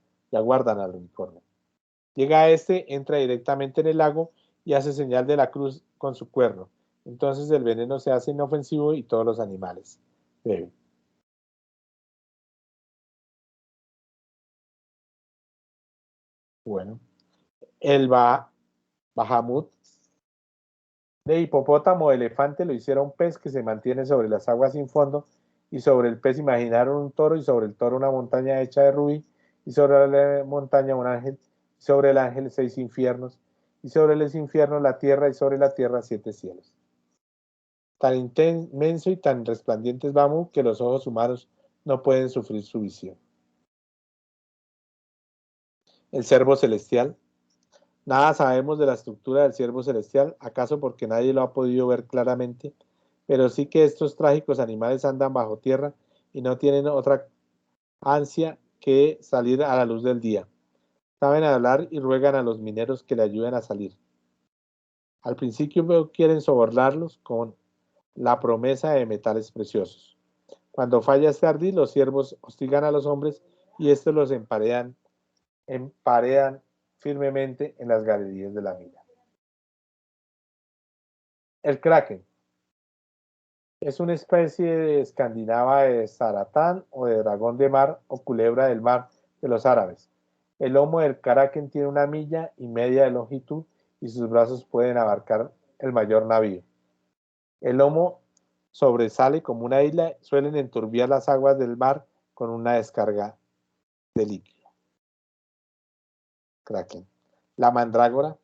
Llega a este, entra directamente en el lago y hace señal de la cruz con su cuerno. Entonces el veneno se hace inofensivo y todos los animales beben. Bueno, el Bahamut de hipopótamo o elefante lo hiciera un pez que se mantiene sobre las aguas sin fondo, y sobre el pez imaginaron un toro, y sobre el toro una montaña hecha de rubí, y sobre la montaña un ángel, y sobre el ángel 6 infiernos, y sobre los infiernos la tierra, y sobre la tierra 7 cielos. Tan inmenso y tan resplandiente es Bahamut que los ojos humanos no pueden sufrir su visión. El Cervo Celestial. Nada sabemos de la estructura del ciervo celestial, acaso porque nadie lo ha podido ver claramente, pero sí que estos trágicos animales andan bajo tierra y no tienen otra ansia que salir a la luz del día. Saben hablar y ruegan a los mineros que le ayuden a salir. Al principio quieren sobornarlos con la promesa de metales preciosos. Cuando falla este ardid, los ciervos hostigan a los hombres y estos los emparedan firmemente en las galerías de la mina. El kraken es una especie de escandinava de zaratán o de dragón de mar o culebra del mar de los árabes. El lomo del kraken tiene 1,5 millas de longitud y sus brazos pueden abarcar el mayor navío. El lomo sobresale como una isla, suelen enturbiar las aguas del mar con una descarga de líquido. Kraken. La mandrágora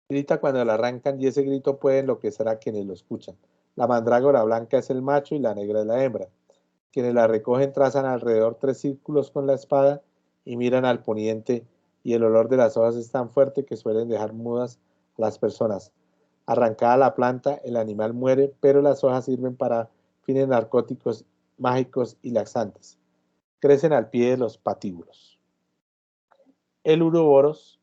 grita cuando la arrancan y ese grito puede enloquecer a quienes lo escuchan. La mandrágora blanca es el macho y la negra es la hembra. Quienes la recogen trazan alrededor 3 círculos con la espada y miran al poniente, y el olor de las hojas es tan fuerte que suelen dejar mudas a las personas. Arrancada la planta, el animal muere, pero las hojas sirven para fines narcóticos, mágicos y laxantes. Crecen al pie de los patíbulos. El uroboros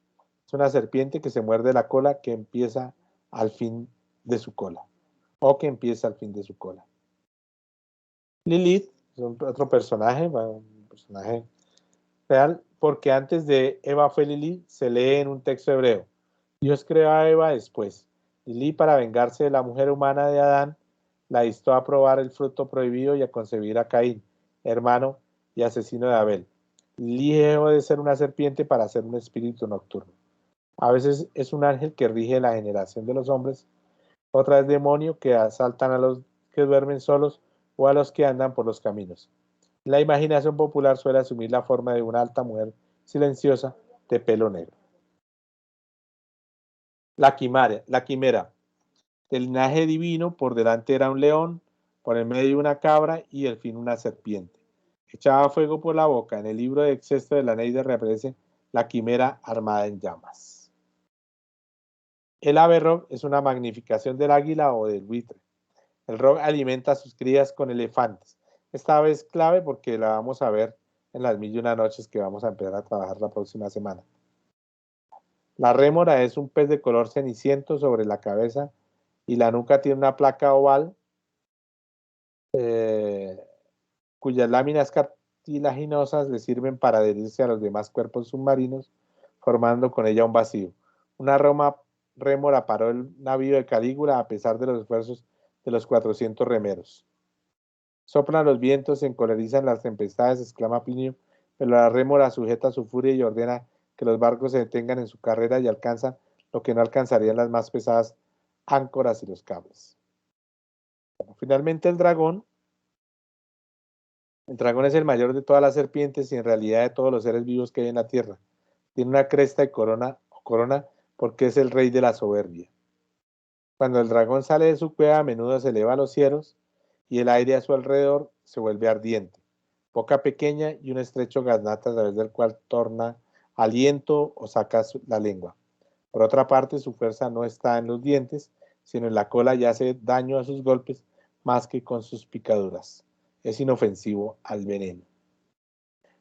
es una serpiente que se muerde la cola que empieza al fin de su cola, o que empieza al fin de su cola. Lilith es otro personaje, un personaje real, porque antes de Eva fue Lilith, se lee en un texto hebreo. Dios creó a Eva después. Lilith, para vengarse de la mujer humana de Adán, la instó a probar el fruto prohibido y a concebir a Caín, hermano y asesino de Abel. Lilith dejó de ser una serpiente para ser un espíritu nocturno. A veces es un ángel que rige la generación de los hombres, otra es demonio que asaltan a los que duermen solos o a los que andan por los caminos. La imaginación popular suele asumir la forma de una alta mujer silenciosa de pelo negro. La quimera, del linaje divino, por delante era un león, por el medio una cabra y el fin una serpiente. Echaba fuego por la boca. En el libro de Excesto de la Neida reaparece la quimera armada en llamas. El ave roc es una magnificación del águila o del buitre. El roc alimenta a sus crías con elefantes. Esta ave es clave porque la vamos a ver en las 1001 noches que vamos a empezar a trabajar la próxima semana. La rémora es un pez de color ceniciento sobre la cabeza y la nuca tiene una placa oval cuyas láminas cartilaginosas le sirven para adherirse a los demás cuerpos submarinos, formando con ella un vacío. Una rémora paró el navío de Calígula a pesar de los esfuerzos de los 400 remeros. Soplan los vientos, se encolerizan las tempestades, exclama Plinio, pero la rémora sujeta su furia y ordena que los barcos se detengan en su carrera y alcanzan lo que no alcanzarían las más pesadas áncoras y los cables. Bueno, finalmente el dragón es el mayor de todas las serpientes y en realidad de todos los seres vivos que hay en la tierra. Tiene una cresta y corona porque es el rey de la soberbia. Cuando el dragón sale de su cueva, a menudo se eleva a los cielos y el aire a su alrededor se vuelve ardiente. Boca pequeña y un estrecho gaznate a través del cual torna aliento o saca la lengua. Por otra parte, su fuerza no está en los dientes, sino en la cola y hace daño a sus golpes más que con sus picaduras. Es inofensivo al veneno.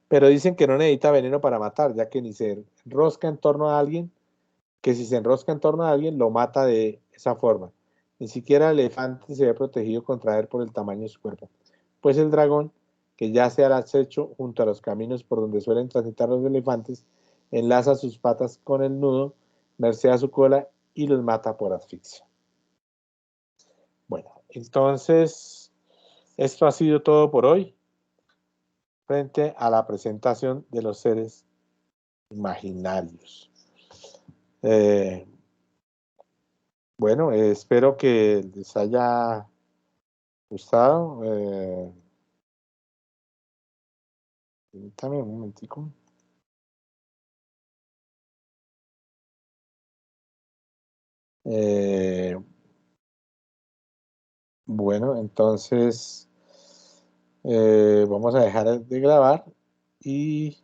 Pero dicen que no necesita veneno para matar, ya que ni se enrosca en torno a alguien, que si se enrosca en torno a alguien, lo mata de esa forma. Ni siquiera el elefante se ve protegido contra él por el tamaño de su cuerpo. Pues el dragón, que yace al acecho junto a los caminos por donde suelen transitar los elefantes, enlaza sus patas con el nudo, merced a su cola y los mata por asfixia. Bueno, entonces, esto ha sido todo por hoy frente a la presentación de los seres imaginarios. Bueno, espero que les haya gustado. Permítame un momentico. Bueno, entonces vamos a dejar de grabar y